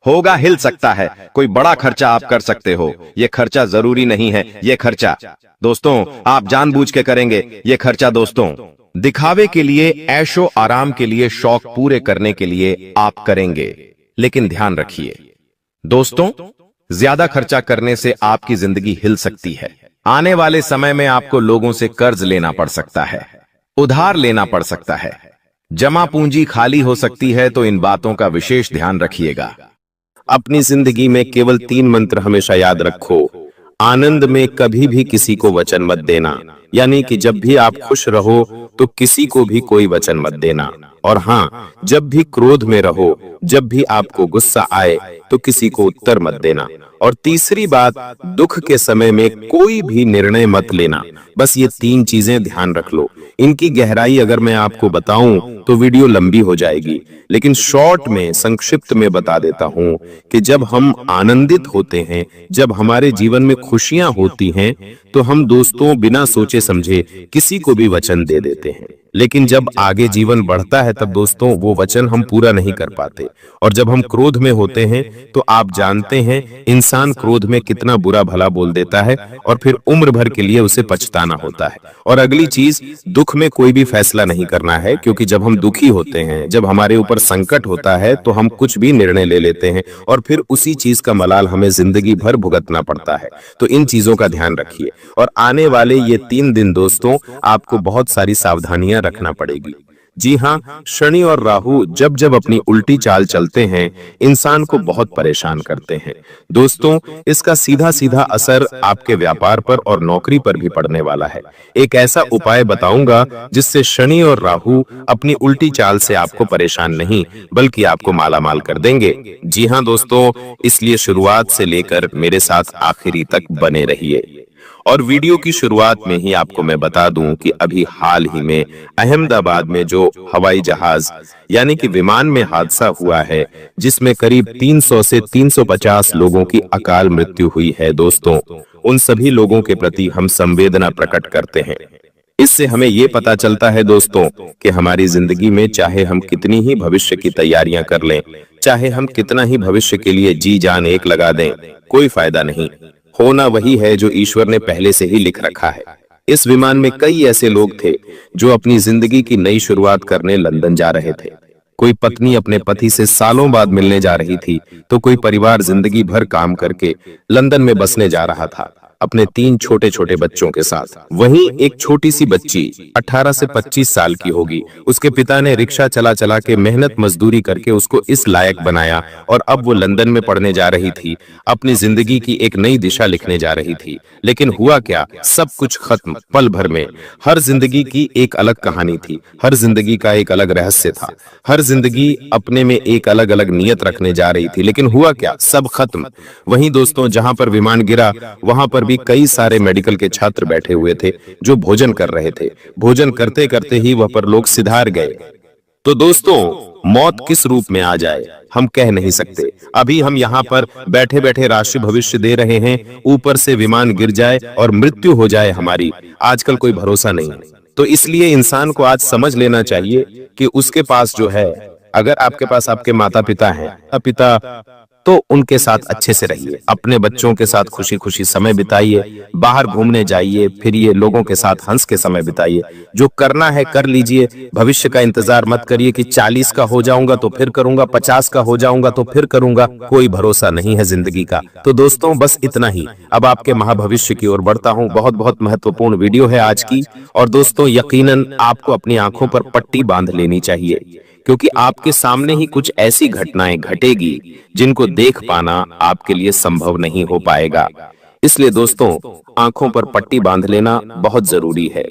होगा, हिल सकता है। कोई बड़ा खर्चा आप कर सकते हो, ये खर्चा जरूरी नहीं है। ये खर्चा दोस्तों आप जानबूझ के करेंगे। ये खर्चा दोस्तों दिखावे के लिए, ऐशो आराम के लिए, शौक पूरे करने के लिए आप करेंगे। लेकिन ध्यान रखिए दोस्तों, ज्यादा खर्चा करने से आपकी जिंदगी हिल सकती है। आने वाले समय में आपको लोगों से कर्ज लेना पड़ सकता है, उधार लेना पड़ सकता है, जमा पूंजी खाली हो सकती है। तो इन बातों का विशेष ध्यान रखिएगा। अपनी जिंदगी में केवल 3 मंत्र हमेशा याद रखो। आनंद में कभी भी किसी को वचन मत देना, यानी कि जब भी आप खुश रहो तो किसी को भी कोई वचन मत देना। और हाँ, जब भी क्रोध में रहो, जब भी आपको गुस्सा आए तो किसी को उत्तर मत देना। और तीसरी बात, दुख के समय में कोई भी निर्णय मत लेना। बस ये 3 चीजें ध्यान रख लो। इनकी गहराई अगर मैं आपको बताऊं तो वीडियो लंबी हो जाएगी, लेकिन शॉर्ट में, संक्षिप्त में बता देता हूं कि जब हम आनंदित होते हैं, जब हमारे जीवन में खुशियां होती हैं, तो हम दोस्तों बिना सोचे समझे किसी को भी वचन दे देते हैं। लेकिन जब आगे जीवन बढ़ता है तब दोस्तों वो वचन हम पूरा नहीं कर पाते। और जब हम क्रोध में होते हैं तो आप जानते हैं इंसान क्रोध में कितना बुरा भला बोल देता है और फिर उम्र भर के लिए उसे पछताना होता है। और अगली चीज, दुख में कोई भी फैसला नहीं करना है, क्योंकि जब हम दुखी होते हैं, जब हमारे ऊपर संकट होता है तो हम कुछ भी निर्णय ले लेते हैं और फिर उसी चीज का मलाल हमें जिंदगी भर भुगतना पड़ता है। तो इन चीजों का ध्यान रखिए। और आने वाले ये 3 दिन दोस्तों आपको बहुत सारी सावधानियां रखना पड़ेगी। जी हाँ, शनि और राहु जब जब अपनी उल्टी चाल चलते हैं, इंसान को बहुत परेशान करते हैं। दोस्तों, इसका सीधा सीधा असर आपके व्यापार पर और नौकरी पर भी पड़ने वाला है। एक ऐसा उपाय बताऊंगा जिससे शनि और राहु अपनी उल्टी चाल से आपको परेशान नहीं बल्कि आपको मालामाल कर देंगे। जी हाँ दोस्तों, इसलिए शुरुआत से लेकर मेरे साथ आखिरी तक बने रहिए। और वीडियो की शुरुआत में ही आपको मैं बता दूं कि अभी हाल ही में अहमदाबाद में जो हवाई जहाज यानी कि विमान में हादसा हुआ है, जिसमें करीब 300 से 350 लोगों की अकाल मृत्यु हुई है दोस्तों, उन सभी लोगों के प्रति हम संवेदना प्रकट करते हैं। इससे हमें ये पता चलता है दोस्तों कि हमारी जिंदगी में चाहे हम कितनी ही भविष्य की तैयारियां कर लें, चाहे हम कितना ही भविष्य के लिए जी जान एक लगा दें, कोई फायदा नहीं। होना वही है जो ईश्वर ने पहले से ही लिख रखा है। इस विमान में कई ऐसे लोग थे जो अपनी जिंदगी की नई शुरुआत करने लंदन जा रहे थे। कोई पत्नी अपने पति से सालों बाद मिलने जा रही थी, तो कोई परिवार जिंदगी भर काम करके लंदन में बसने जा रहा था अपने 3 छोटे छोटे बच्चों के साथ। वहीं एक छोटी सी बच्ची 18 से 25 साल की होगी। उसके पिता ने रिक्शा चला चला के मेहनत मजदूरी करके उसको इस लायक बनाया और अब वो लंदन में पढ़ने जा रही थी, अपनी जिंदगी की एक नई दिशा लिखने जा रही थी। लेकिन हुआ क्या, सब कुछ खत्म पल भर में। हर जिंदगी की एक अलग कहानी थी, हर जिंदगी का एक अलग रहस्य था, हर जिंदगी अपने में एक अलग अलग नियत रखने जा रही थी। लेकिन हुआ क्या, सब खत्म। वहीं दोस्तों, जहां पर विमान गिरा वहां पर भी कई सारे मेडिकल के छात्र बैठे हुए थे जो भोजन कर रहे थे। भोजन करते करते ही वह पर लोग सिधार गए। तो दोस्तों, मौत किस रूप में आ जाए हम कह नहीं सकते। अभी हम यहाँ पर बैठे बैठे राशि भविष्य दे रहे हैं, ऊपर से विमान गिर जाए और मृत्यु हो जाए हमारी, आजकल कोई भरोसा नहीं है। तो इसलिए इंसान को आज समझ लेना चाहिए कि उसके पास जो है, अगर आपके पास आपके माता पिता हैं, पिता, तो उनके साथ अच्छे से रहिए, अपने बच्चों के साथ खुशी खुशी समय बिताइए, बाहर घूमने जाइए, फिरिए, लोगों के साथ हंस के समय बिताइए। जो करना है कर लीजिए, भविष्य का इंतजार मत करिए कि 40 का हो जाऊंगा तो फिर करूंगा, 50 का हो जाऊंगा तो फिर करूंगा। कोई भरोसा नहीं है जिंदगी का। तो दोस्तों, बस इतना ही। अब आपके महाभविष्य की ओर बढ़ता हूं। बहुत बहुत महत्वपूर्ण वीडियो है आज की। और दोस्तों, यकीनन आपको अपनी आंखों पर पट्टी बांध लेनी चाहिए, क्योंकि आपके सामने ही कुछ ऐसी घटनाएं घटेगी जिनको देख पाना आपके लिए संभव नहीं हो पाएगा। इसलिए दोस्तों, आंखों पर पट्टी बांध लेना बहुत जरूरी है।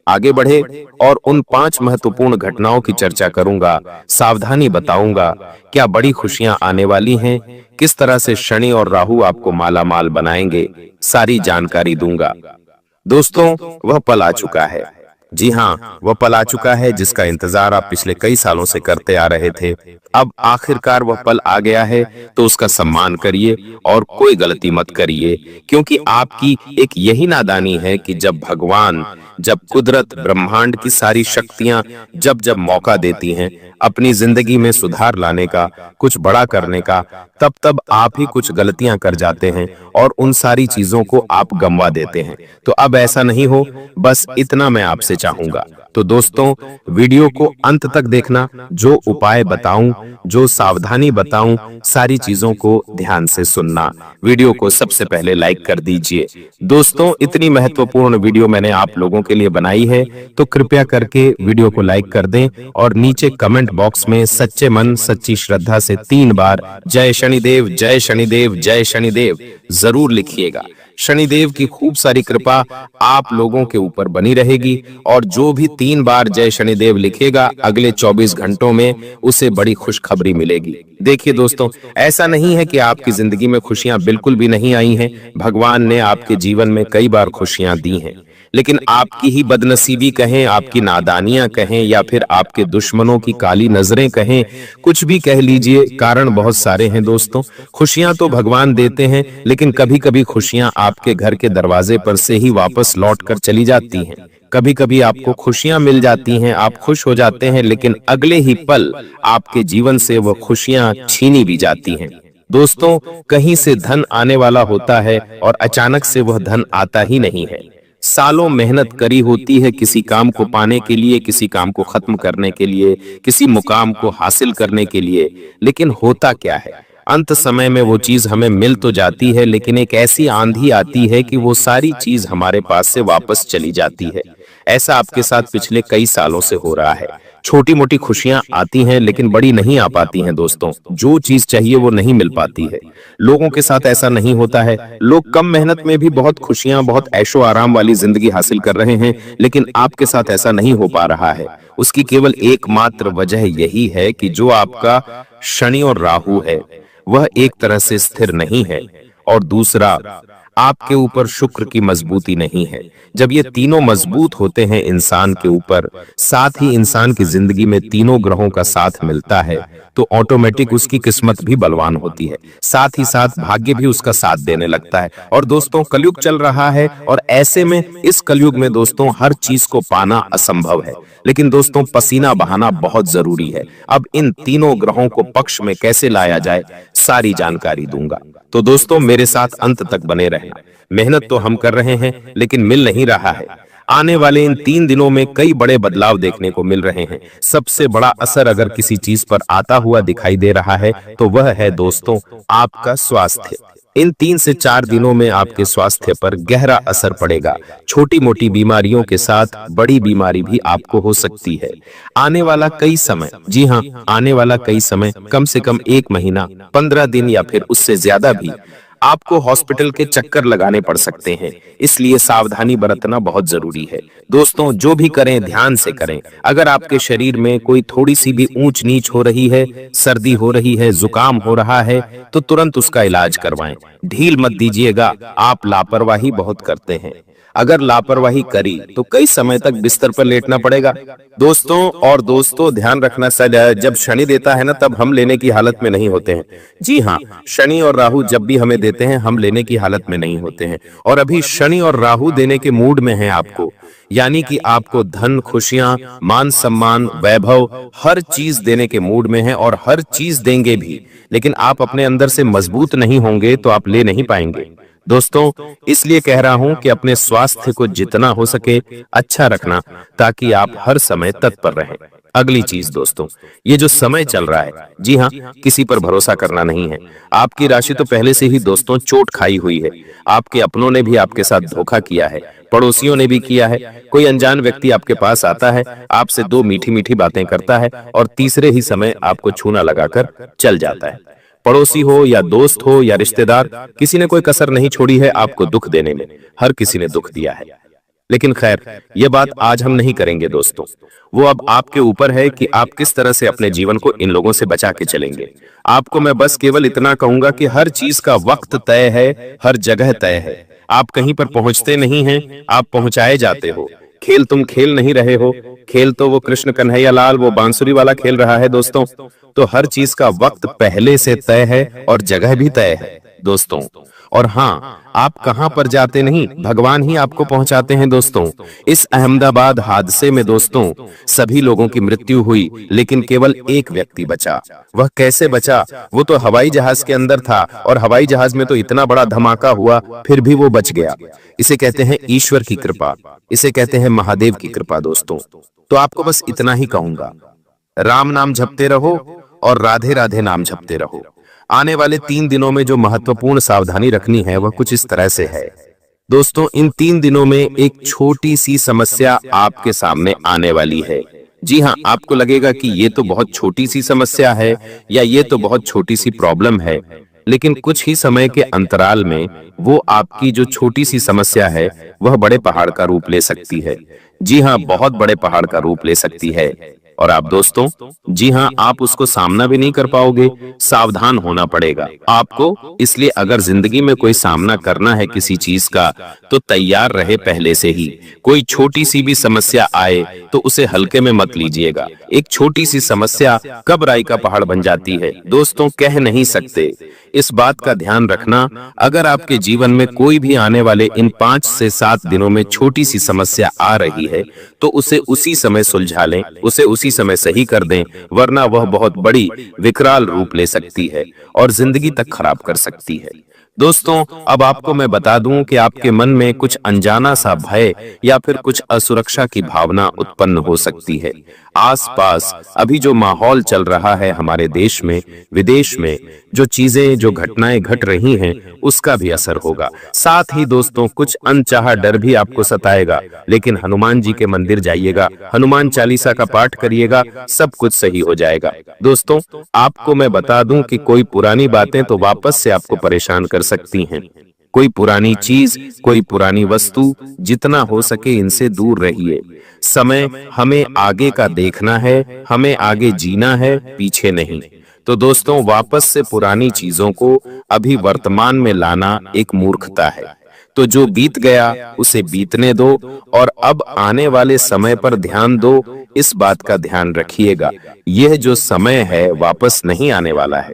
आगे बढ़े और उन 5 महत्वपूर्ण घटनाओं की चर्चा करूंगा, सावधानी बताऊंगा, क्या बड़ी खुशियां आने वाली हैं, किस तरह से शनि और राहु आपको मालामाल बनाएंगे, सारी जानकारी दूंगा। दोस्तों, वह पल आ चुका है। जी हाँ, वह पल आ चुका है जिसका इंतजार आप पिछले कई सालों से करते आ रहे थे। अब आखिरकार वह पल आ गया है, तो उसका सम्मान करिए और कोई गलती मत करिए, क्योंकि आपकी एक यही नादानी है कि जब भगवान, जब कुदरत, ब्रह्मांड की सारी शक्तियां जब जब मौका देती हैं अपनी जिंदगी में सुधार लाने का, कुछ बड़ा करने का, तब तब आप ही कुछ गलतियां कर जाते हैं और उन सारी चीजों को आप गंवा देते हैं। तो अब ऐसा नहीं हो, बस इतना मैं आपसे चाहूंगा। तो दोस्तों, वीडियो को अंत तक देखना। जो उपाय बताऊं, जो सावधानी बताऊं, सारी चीजों को ध्यान से सुनना। वीडियो को सबसे पहले लाइक कर दीजिए। दोस्तों, इतनी महत्वपूर्ण वीडियो मैंने आप लोगों के लिए बनाई है, तो कृपया करके वीडियो को लाइक कर दें और नीचे कमेंट बॉक्स में सच्चे मन सच्ची श्रद्धा से 3 बार जय शनिदेव, जय शनिदेव, जय शनिदेव जरूर लिखिएगा। शनिदेव की खूब सारी कृपा आप लोगों के ऊपर बनी रहेगी और जो भी 3 बार जय शनिदेव लिखेगा, अगले 24 घंटों में उसे बड़ी खुशखबरी मिलेगी। देखिए दोस्तों, ऐसा नहीं है कि आपकी जिंदगी में खुशियां बिल्कुल भी नहीं आई हैं। भगवान ने आपके जीवन में कई बार खुशियां दी हैं, लेकिन आपकी ही बदनसीबी कहें, आपकी नादानियां कहें, या फिर आपके दुश्मनों की काली नजरें कहें, कुछ भी कह लीजिए, कारण बहुत सारे हैं दोस्तों। खुशियां तो भगवान देते हैं, लेकिन कभी कभी खुशियां आपके घर के दरवाजे पर से ही वापस लौट कर चली जाती हैं। कभी कभी आपको खुशियां मिल जाती हैं, आप खुश हो जाते हैं, लेकिन अगले ही पल आपके जीवन से वो खुशियां छीनी भी जाती हैं। दोस्तों, कहीं से धन आने वाला होता है और अचानक से वह धन आता ही नहीं है। सालों मेहनत करी होती है किसी काम को पाने के लिए, किसी काम को खत्म करने के लिए, किसी मुकाम को हासिल करने के लिए, लेकिन होता क्या है, अंत समय में वो चीज हमें मिल तो जाती है, लेकिन एक ऐसी आंधी आती है कि वो सारी चीज हमारे पास से वापस चली जाती है। ऐसा आपके साथ पिछले कई सालों से हो रहा है। छोटी मोटी खुशियां आती हैं, लेकिन बड़ी नहीं आ पाती हैं दोस्तों। जो चीज चाहिए वो नहीं मिल पाती है। लोगों के साथ ऐसा नहीं होता है। लोग कम मेहनत में भी बहुत खुशियां, बहुत ऐशो आराम वाली जिंदगी हासिल कर रहे हैं, लेकिन आपके साथ ऐसा नहीं हो पा रहा है। उसकी केवल एकमात्र वजह यही है कि जो आपका शनि और राहु है वह एक तरह से स्थिर नहीं है, और दूसरा, आपके ऊपर शुक्र की मजबूती नहीं है। जब ये तीनों मजबूत होते हैं इंसान के ऊपर, साथ ही इंसान की जिंदगी में तीनों ग्रहों का साथ मिलता है, तो ऑटोमेटिक उसकी किस्मत भी बलवान होती है, साथ ही साथ भाग्य भी उसका साथ देने लगता है। और दोस्तों कलयुग चल रहा है और ऐसे में इस कलयुग में दोस्तों हर चीज को पाना असंभव है, लेकिन दोस्तों पसीना बहाना बहुत जरूरी है। अब इन तीनों ग्रहों को पक्ष में कैसे लाया जाए, सारी जानकारी दूंगा। तो दोस्तों मेरे साथ अंत तक बने रहना। मेहनत तो हम कर रहे हैं लेकिन मिल नहीं रहा है। आने वाले इन 3 दिनों में कई बड़े बदलाव देखने को मिल रहे हैं। सबसे बड़ा असर अगर किसी चीज पर आता हुआ दिखाई दे रहा है तो वह है दोस्तों आपका स्वास्थ्य। इन 3 से 4 दिनों में आपके स्वास्थ्य पर गहरा असर पड़ेगा। छोटी मोटी बीमारियों के साथ बड़ी बीमारी भी आपको हो सकती है। आने वाला कई समय, जी हाँ, आने वाला कई समय कम से कम 1 महीना, 15 दिन या फिर उससे ज्यादा भी आपको हॉस्पिटल के चक्कर लगाने पड़ सकते हैं। इसलिए सावधानी बरतना बहुत जरूरी है। दोस्तों जो भी करें ध्यान से करें। अगर आपके शरीर में कोई थोड़ी सी भी ऊंच नीच हो रही है, सर्दी हो रही है, जुकाम हो रहा है, तो तुरंत उसका इलाज करवाएं। ढील मत दीजिएगा, आप लापरवाही बहुत करते हैं। अगर लापरवाही करी तो कई समय तक बिस्तर पर लेटना पड़ेगा। दोस्तों ध्यान रखना, जब शनि देता है ना तब हम लेने की हालत में नहीं होते हैं। जी हाँ, शनि और राहु जब भी हमें देते हैं हम लेने की हालत में नहीं होते हैं। और अभी शनि और राहु देने के मूड में है आपको, यानी कि आपको धन, खुशियां, मान सम्मान, वैभव, हर चीज देने के मूड में है और हर चीज देंगे भी। लेकिन आप अपने अंदर से मजबूत नहीं होंगे तो आप ले नहीं पाएंगे। दोस्तों इसलिए कह रहा हूं कि अपने स्वास्थ्य को जितना हो सके अच्छा रखना, ताकि आप हर समय तत्पर रहें। अगली चीज दोस्तों, ये जो समय चल रहा है, जी हाँ, किसी पर भरोसा करना नहीं है। आपकी राशि तो पहले से ही दोस्तों चोट खाई हुई है। आपके अपनों ने भी आपके साथ धोखा किया है, पड़ोसियों ने भी किया है। कोई अनजान व्यक्ति आपके पास आता है, आपसे 2 मीठी मीठी बातें करता है और तीसरे ही समय आपको छूना लगाकर चल जाता है। पड़ोसी हो या दोस्त हो या रिश्तेदार, किसी ने कोई कसर नहीं छोड़ी है आपको दुख देने में। हर किसी ने दुख दिया है, लेकिन खैर ये बात आज हम नहीं करेंगे दोस्तों। वो अब आपके ऊपर है कि आप किस तरह से अपने जीवन को इन लोगों से बचा के चलेंगे। आपको मैं बस केवल इतना कहूंगा कि हर चीज का वक्त तय है, हर जगह तय है। आप कहीं पर पहुंचते नहीं हैं, आप पहुंचाए जाते हो। खेल तुम खेल नहीं रहे हो, खेल तो वो कृष्ण कन्हैया लाल वो बांसुरी वाला खेल रहा है दोस्तों। तो हर चीज का वक्त पहले से तय है और जगह भी तय है दोस्तों। और हाँ, आप कहां पर जाते नहीं, भगवान ही आपको पहुंचाते हैं दोस्तों। इस अहमदाबाद हादसे में दोस्तों सभी लोगों की मृत्यु हुई, लेकिन केवल एक व्यक्ति बचा। वह कैसे बचा? वो तो हवाई जहाज के अंदर था और हवाई जहाज में तो इतना बड़ा धमाका हुआ, फिर भी वो बच गया। इसे कहते हैं ईश्वर की कृपा, इसे कहते हैं महादेव की कृपा दोस्तों। तो आपको बस इतना ही कहूंगा, राम नाम जपते रहो और राधे राधे नाम जपते रहो। आने वाले 3 दिनों में जो महत्वपूर्ण सावधानी रखनी है वह कुछ इस तरह से है दोस्तों। इन 3 दिनों में एक छोटी सी समस्या आपके सामने आने वाली है। जी हाँ, आपको लगेगा कि ये तो बहुत छोटी सी समस्या है या ये तो बहुत छोटी सी प्रॉब्लम है, लेकिन कुछ ही समय के अंतराल में वो आपकी जो छोटी सी समस्या है वह बड़े पहाड़ का रूप ले सकती है। जी हाँ, बहुत बड़े पहाड़ का रूप ले सकती है। और आप दोस्तों, जी हाँ, आप उसको सामना भी नहीं कर पाओगे, सावधान होना पड़ेगा आपको। इसलिए अगर जिंदगी में कोई सामना करना है किसी चीज का, तो तैयार रहे पहले से ही। कोई छोटी सी भी समस्या आए तो उसे हल्के में मत लीजिएगा। एक छोटी सी समस्या कब राई का पहाड़ बन जाती है दोस्तों, कह नहीं सकते। इस बात का ध्यान रखना, अगर आपके जीवन में कोई भी आने वाले इन 5 से 7 दिनों में छोटी सी समस्या आ रही है तो उसे उसी समय सुलझा लें, उसे उसी समय सही कर दें, वरना वह बहुत बड़ी विकराल रूप ले सकती है और जिंदगी तक खराब कर सकती है। दोस्तों अब आपको मैं बता दूं कि आपके मन में कुछ अनजाना सा भय या फिर कुछ असुरक्षा की भावना उत्पन्न हो सकती है। आसपास अभी जो माहौल चल रहा है हमारे देश में, विदेश में, जो चीजें जो घटनाएं घट रही हैं, उसका भी असर होगा। साथ ही दोस्तों कुछ अनचाहा डर भी आपको सताएगा, लेकिन हनुमान जी के मंदिर जाइएगा, हनुमान चालीसा का पाठ करिएगा, सब कुछ सही हो जाएगा। दोस्तों आपको मैं बता दूं कि कोई पुरानी बातें तो वापस से आपको परेशान कर सकती हैं। कोई पुरानी चीज, कोई पुरानी वस्तु, जितना हो सके इनसे दूर रहिए। समय हमें आगे का देखना है, हमें आगे जीना है, पीछे नहीं। तो दोस्तों वापस से पुरानी चीजों को अभी वर्तमान में लाना एक मूर्खता है। तो जो बीत गया उसे बीतने दो और अब आने वाले समय पर ध्यान दो इस बात का ध्यान रखिएगा, यह जो समय है वापस नहीं आने वाला है।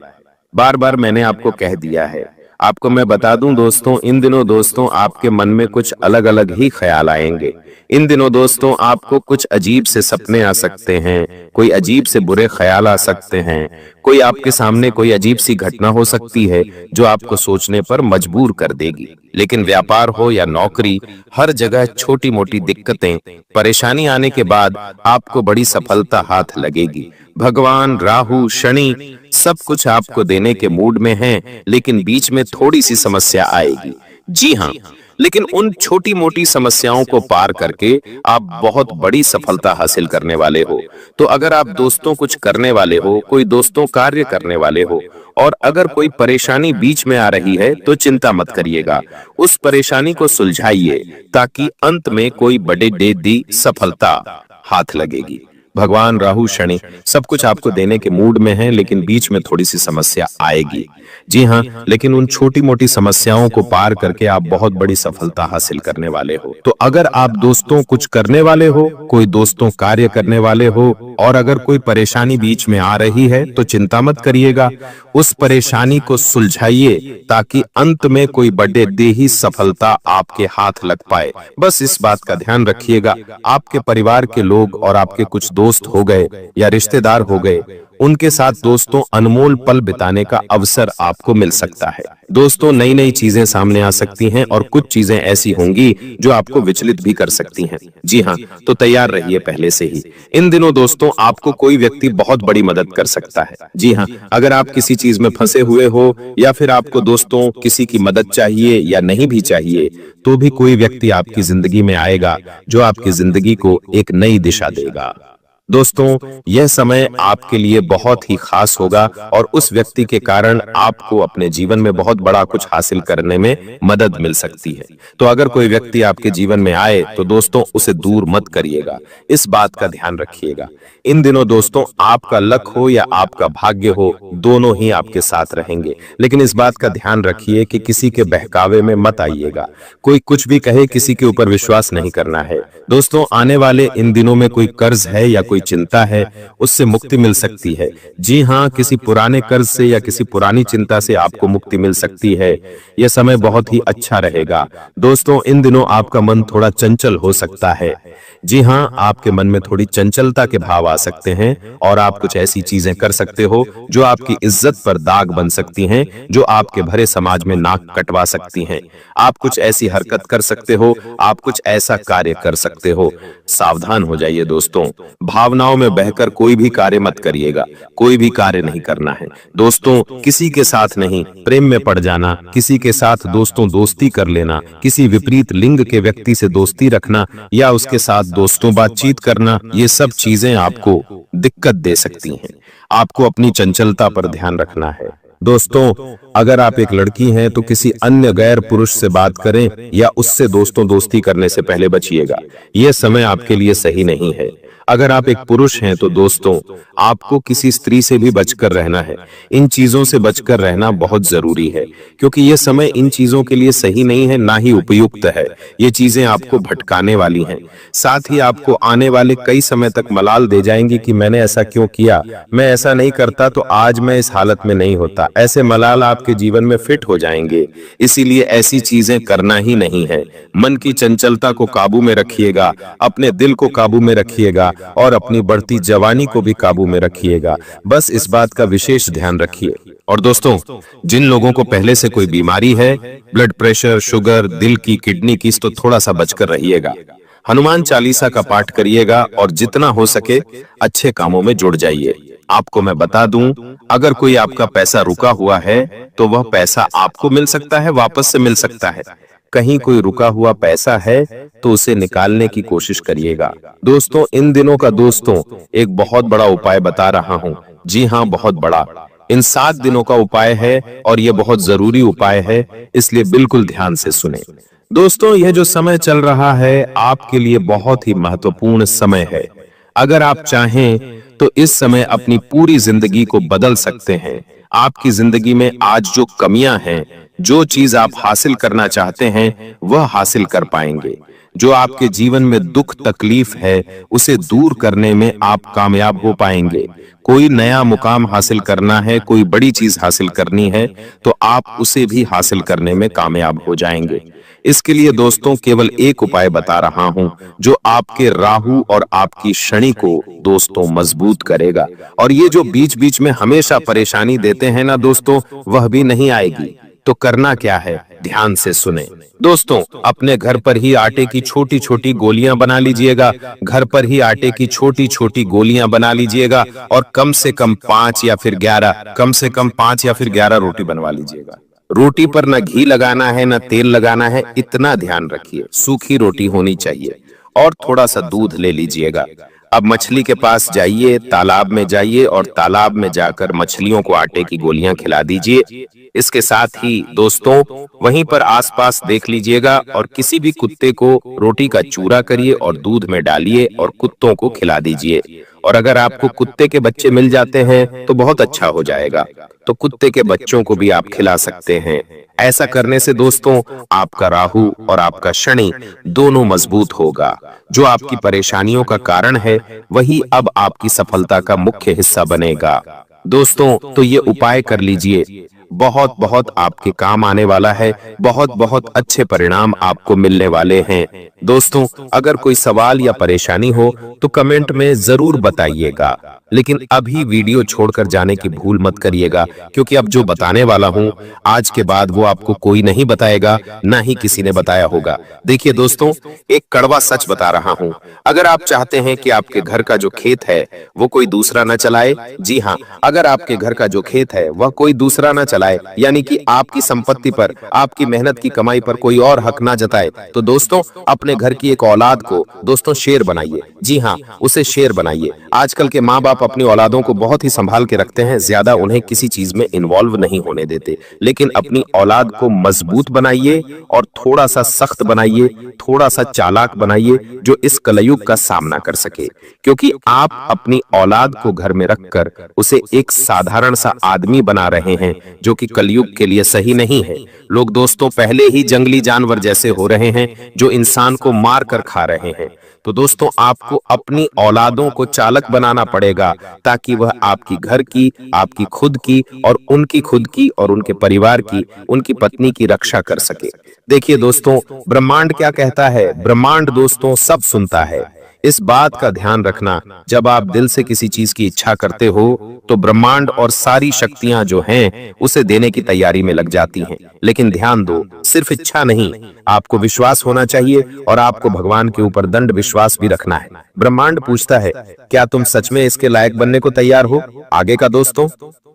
बार बार मैंने आपको कह दिया है। आपको मैं बता दूं दोस्तों, इन दिनों दोस्तों आपके मन में कुछ अलग अलग ही ख्याल आएंगे। इन दिनों दोस्तों आपको कुछ अजीब से सपने आ सकते हैं, कोई अजीब से बुरे ख्याल आ सकते हैं, कोई आपके सामने कोई अजीब सी घटना हो सकती है जो आपको सोचने पर मजबूर कर देगी। लेकिन व्यापार हो या नौकरी, हर जगह छोटी मोटी दिक्कतें, परेशानी आने के बाद आपको बड़ी सफलता हाथ लगेगी। भगवान राहु शनि सब कुछ आपको देने के मूड में हैं, लेकिन बीच में थोड़ी सी समस्या आएगी। जी हाँ, लेकिन उन छोटी मोटी समस्याओं को पार करके आप बहुत बड़ी सफलता हासिल करने वाले हो। तो अगर आप दोस्तों कुछ करने वाले हो, कोई दोस्तों कार्य करने वाले हो, और अगर कोई परेशानी बीच में आ रही है तो चिंता मत करिएगा, उस परेशानी को सुलझाइए ताकि अंत में कोई बड़ी सफलता हाथ लगेगी। भगवान राहु शनि सब कुछ आपको देने के मूड में हैं, लेकिन बीच में थोड़ी सी समस्या आएगी। जी हाँ, लेकिन उन छोटी मोटी समस्याओं को पार करके आप बहुत बड़ी सफलता हासिल करने वाले हो। तो अगर आप दोस्तों कुछ करने वाले हो, कोई दोस्तों कार्य करने वाले हो, और अगर कोई परेशानी बीच में आ रही है तो चिंता मत करिएगा, उस परेशानी को सुलझाइए ताकि अंत में कोई बड़ी सफलता आपके हाथ लग पाए। बस इस बात का ध्यान रखिएगा, आपके परिवार के लोग और आपके कुछ दोस्त हो गए या रिश्तेदार हो गए, उनके साथ दोस्तों अनमोल पल बिताने का अवसर आपको मिल सकता है। दोस्तों नई नई चीजें सामने आ सकती हैं और कुछ चीजें ऐसी होंगी जो आपको विचलित भी कर सकती हैं। जी हाँ, तो तैयार रहिए पहले से ही। इन दिनों दोस्तों आपको कोई व्यक्ति बहुत बड़ी मदद कर सकता है। जी हाँ, अगर आप किसी चीज में फंसे हुए हो या फिर आपको दोस्तों किसी की मदद चाहिए या नहीं भी चाहिए, तो भी कोई व्यक्ति आपकी जिंदगी में आएगा जो आपकी जिंदगी को एक नई दिशा देगा। दोस्तों यह समय आपके लिए बहुत ही खास होगा और उस व्यक्ति के कारण आपको अपने जीवन में बहुत बड़ा कुछ हासिल करने में मदद मिल सकती है। तो अगर कोई व्यक्ति आपके जीवन में आए तो दोस्तों उसे दूर मत करिएगा, इस बात का ध्यान रखिएगा। इन दिनों दोस्तों आपका लक हो या आपका भाग्य हो, दोनों ही आपके साथ रहेंगे, लेकिन इस बात का ध्यान रखिए कि किसी के बहकावे में मत आइएगा। कोई कुछ भी कहे किसी के ऊपर विश्वास नहीं करना है। दोस्तों आने वाले इन दिनों में कोई कर्ज है या कोई चिंता है, उससे मुक्ति मिल सकती है। जी हाँ, किसी पुराने कर्ज से या किसी पुरानी चिंता से आपको मुक्ति मिल सकती है। यह समय बहुत ही अच्छा रहेगा। दोस्तों इन दिनों आपका मन थोड़ा चंचल हो सकता है। जी हाँ, आपके मन में थोड़ी चंचलता के भाव आ सकते हैं और आप कुछ ऐसी चीजें कर सकते हो जो आपकी इज्जत पर दाग बन सकती हैं, जो आपके भरे समाज में नाक कटवा सकती हैं। आप कुछ ऐसी हरकत कर सकते हो, आप कुछ ऐसा कार्य कर सकते हो। सावधान हो जाइए दोस्तों, भावनाओं में बहकर कोई भी कार्य मत करिएगा, कोई भी कार्य नहीं करना है। दोस्तों किसी के साथ नहीं, प्रेम में पड़ जाना, किसी के साथ दोस्तों दोस्ती कर लेना, किसी विपरीत लिंग के व्यक्ति से दोस्ती रखना या उसके साथ दोस्तों बातचीत करना, ये सब चीजें आपको दिक्कत दे सकती हैं। आपको अपनी चंचलता पर ध्यान रखना है। दोस्तों अगर आप एक लड़की हैं तो किसी अन्य गैर पुरुष से बात करें या उससे दोस्तों दोस्ती करने से पहले बचिएगा। यह समय आपके लिए सही नहीं है। अगर आप एक पुरुष हैं तो दोस्तों आपको किसी स्त्री से भी बचकर रहना है। इन चीजों से बचकर रहना बहुत जरूरी है, क्योंकि यह समय इन चीजों के लिए सही नहीं है, ना ही उपयुक्त है। ये चीजें आपको भटकाने वाली हैं, साथ ही आपको आने वाले कई समय तक मलाल दे जाएंगी कि मैंने ऐसा क्यों किया, मैं ऐसा नहीं करता तो आज मैं इस हालत में नहीं होता। ऐसे मलाल आपके जीवन में फिट हो जाएंगे, इसीलिए ऐसी चीजें करना ही नहीं है। मन की चंचलता को काबू में रखिएगा, अपने दिल को काबू में रखिएगा और अपनी बढ़ती जवानी को भी काबू में रखिएगा। बस इस बात का विशेष ध्यान रखिए। और दोस्तों जिन लोगों को पहले से कोई बीमारी है, ब्लड प्रेशर, शुगर, दिल की, किडनी की, तो थोड़ा सा बचकर रहिएगा। हनुमान चालीसा का पाठ करिएगा और जितना हो सके अच्छे कामों में जुड़ जाइए। आपको मैं बता दूं, अगर कोई आपका पैसा रुका हुआ है तो वह पैसा आपको मिल सकता है, वापस से मिल सकता है। कहीं कोई रुका हुआ पैसा है तो उसे निकालने की कोशिश करिएगा। दोस्तों इन दिनों का दोस्तों एक बहुत बड़ा उपाय बता रहा हूं। जी हां, बहुत बड़ा। इन 7 दिनों का उपाय है और यह बहुत जरूरी उपाय है, इसलिए बिल्कुल ध्यान से सुने। दोस्तों यह जो समय चल रहा है आपके लिए बहुत ही महत्वपूर्ण समय है। अगर आप चाहें तो इस समय अपनी पूरी जिंदगी को बदल सकते हैं। आपकी जिंदगी में आज जो कमियां हैं, जो चीज आप हासिल करना चाहते हैं वह हासिल कर पाएंगे। जो आपके जीवन में दुख तकलीफ है उसे दूर करने में आप कामयाब हो पाएंगे। कोई नया मुकाम हासिल करना है, कोई बड़ी चीज हासिल करनी है तो आप उसे भी हासिल करने में कामयाब हो जाएंगे। इसके लिए दोस्तों केवल एक उपाय बता रहा हूं जो आपके राहु और आपकी शनि को दोस्तों मजबूत करेगा, और ये जो बीच बीच में हमेशा परेशानी देते हैं ना दोस्तों, वह भी नहीं आएगी। तो करना क्या है, ध्यान से सुने दोस्तों। अपने घर पर ही आटे की छोटी छोटी गोलियां बना लीजिएगा, घर पर ही आटे की छोटी छोटी गोलियां बना लीजिएगा और कम से कम 5 या फिर 11 रोटी बनवा लीजिएगा। रोटी पर न घी लगाना है न तेल लगाना है, इतना ध्यान रखिए, सूखी रोटी होनी चाहिए। और थोड़ा सा दूध ले लीजिएगा। अब मछली के पास जाइए, तालाब में जाइए और तालाब में जाकर मछलियों को आटे की गोलियां खिला दीजिए। इसके साथ ही दोस्तों वहीं पर आसपास देख लीजिएगा और किसी भी कुत्ते को रोटी का चूरा करिए और दूध में डालिए और कुत्तों को खिला दीजिए। और अगर आपको कुत्ते के बच्चे मिल जाते हैं तो बहुत अच्छा हो जाएगा, तो कुत्ते के बच्चों को भी आप खिला सकते हैं। ऐसा करने से दोस्तों आपका राहु और आपका शनि दोनों मजबूत होगा। जो आपकी परेशानियों का कारण है वही अब आपकी सफलता का मुख्य हिस्सा बनेगा। दोस्तों तो ये उपाय कर लीजिए, बहुत बहुत आपके काम आने वाला है, बहुत बहुत अच्छे परिणाम आपको मिलने वाले हैं। दोस्तों अगर कोई सवाल या परेशानी हो तो कमेंट में जरूर बताइएगा, लेकिन अभी वीडियो छोड़कर जाने की भूल मत करिएगा, क्योंकि अब जो बताने वाला हूं आज के बाद वो आपको कोई नहीं बताएगा, ना ही किसी ने बताया होगा। देखिए दोस्तों एक कड़वा सच बता रहा हूं, अगर आप चाहते हैं कि आपके घर का जो खेत है वो कोई दूसरा न चलाए, जी हाँ, अगर आपके घर का जो खेत है वह कोई दूसरा न चलाए, यानी कि आपकी संपत्ति पर, आपकी मेहनत की कमाई पर कोई और हक ना जताए, तो दोस्तों अपने घर की एक औलाद को दोस्तों शेर बनाइए। जी हाँ, उसे शेर बनाइए। आजकल के माँ बाप अपनी औलादों को बहुत ही संभाल के रखते हैं, ज्यादा उन्हें किसी चीज में इन्वॉल्व नहीं होने देते, लेकिन अपनी औलाद को मजबूत बनाइए और थोड़ा सा सख्त बनाइए, थोड़ा सा चालाक बनाइए, जो इस कलयुग का सामना कर सके। क्योंकि आप अपनी औलाद को घर में रखकर उसे एक साधारण सा आदमी बना रहे हैं, जो कि कलयुग के लिए सही नहीं है। लोग दोस्तों पहले ही जंगली जानवर जैसे हो रहे हैं, जो इंसान को मार कर खा रहे हैं। तो दोस्तों आपको अपनी औलादों को चालक बनाना पड़ेगा, ताकि वह आपकी घर की, आपकी खुद की और उनकी खुद की और उनके परिवार की, उनकी पत्नी की रक्षा कर सके। देखिए दोस्तों ब्रह्मांड क्या कहता है, ब्रह्मांड दोस्तों सब सुनता है। इस बात का ध्यान रखना, जब आप दिल से किसी चीज की इच्छा करते हो तो ब्रह्मांड और सारी शक्तियां जो हैं उसे देने की तैयारी में लग जाती हैं। लेकिन ध्यान दो, सिर्फ इच्छा नहीं, आपको विश्वास होना चाहिए और आपको भगवान के ऊपर दृढ़ विश्वास भी रखना है। ब्रह्मांड पूछता है क्या तुम सच में इसके लायक बनने को तैयार हो? आगे का दोस्तों,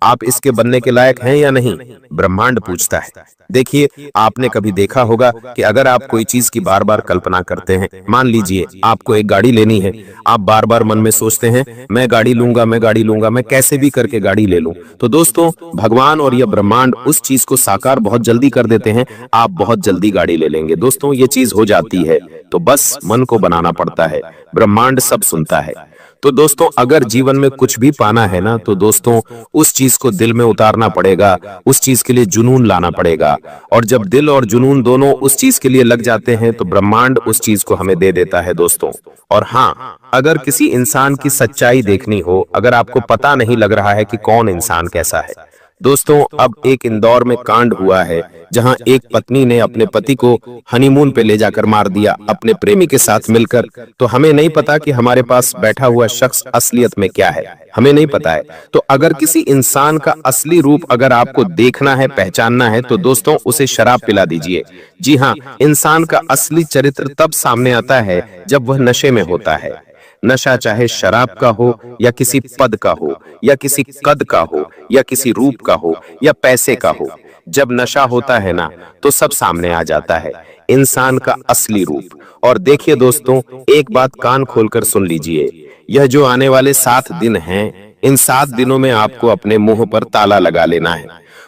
आप इसके बनने के लायक हैं या नहीं, ब्रह्मांड पूछता है। देखिए आपने कभी देखा होगा कि अगर आप कोई चीज की बार बार कल्पना करते हैं, मान लीजिए आपको एक गाड़ी लेनी है, आप बार बार मन में सोचते हैं मैं गाड़ी लूंगा, मैं गाड़ी लूंगा, मैं कैसे भी करके गाड़ी ले लूं, तो दोस्तों भगवान और यह ब्रह्मांड उस चीज को साकार बहुत जल्दी कर देते हैं, आप बहुत जल्दी गाड़ी ले लेंगे। दोस्तों ये चीज हो जाती है, तो बस मन को बनाना पड़ता है, ब्रह्मांड सब सुनता है। तो दोस्तों अगर जीवन में कुछ भी पाना है ना, तो दोस्तों उस चीज को दिल में उतारना पड़ेगा, उस चीज के लिए जुनून लाना पड़ेगा। और जब दिल और जुनून दोनों उस चीज के लिए लग जाते हैं तो ब्रह्मांड उस चीज को हमें दे देता है दोस्तों। और हाँ, अगर किसी इंसान की सच्चाई देखनी हो, अगर आपको पता नहीं लग रहा है कि कौन इंसान कैसा है, दोस्तों अब एक इंदौर में कांड हुआ है जहां एक पत्नी ने अपने पति को हनीमून पे ले जाकर मार दिया अपने प्रेमी के साथ मिलकर। तो हमें नहीं पता कि हमारे पास बैठा हुआ शख्स असलियत में क्या है, हमें नहीं पता है। तो अगर किसी इंसान का असली रूप अगर आपको देखना है, पहचानना है, तो दोस्तों उसे शराब पिला दीजिए। जी हाँ, इंसान का असली चरित्र तब सामने आता है जब वह नशे में होता है। नशा चाहे शराब का हो या किसी पद का हो या किसी कद का हो या किसी रूप का हो या पैसे का हो, जब नशा होता है ना तो सब सामने आ जाता है, इंसान का असली रूप। और देखिए दोस्तों एक बात कान खोलकर सुन लीजिए, यह जो आने वाले 7 दिन हैं, इन 7 दिनों में आपको अपने मुंह पर ताला लगा लेना है।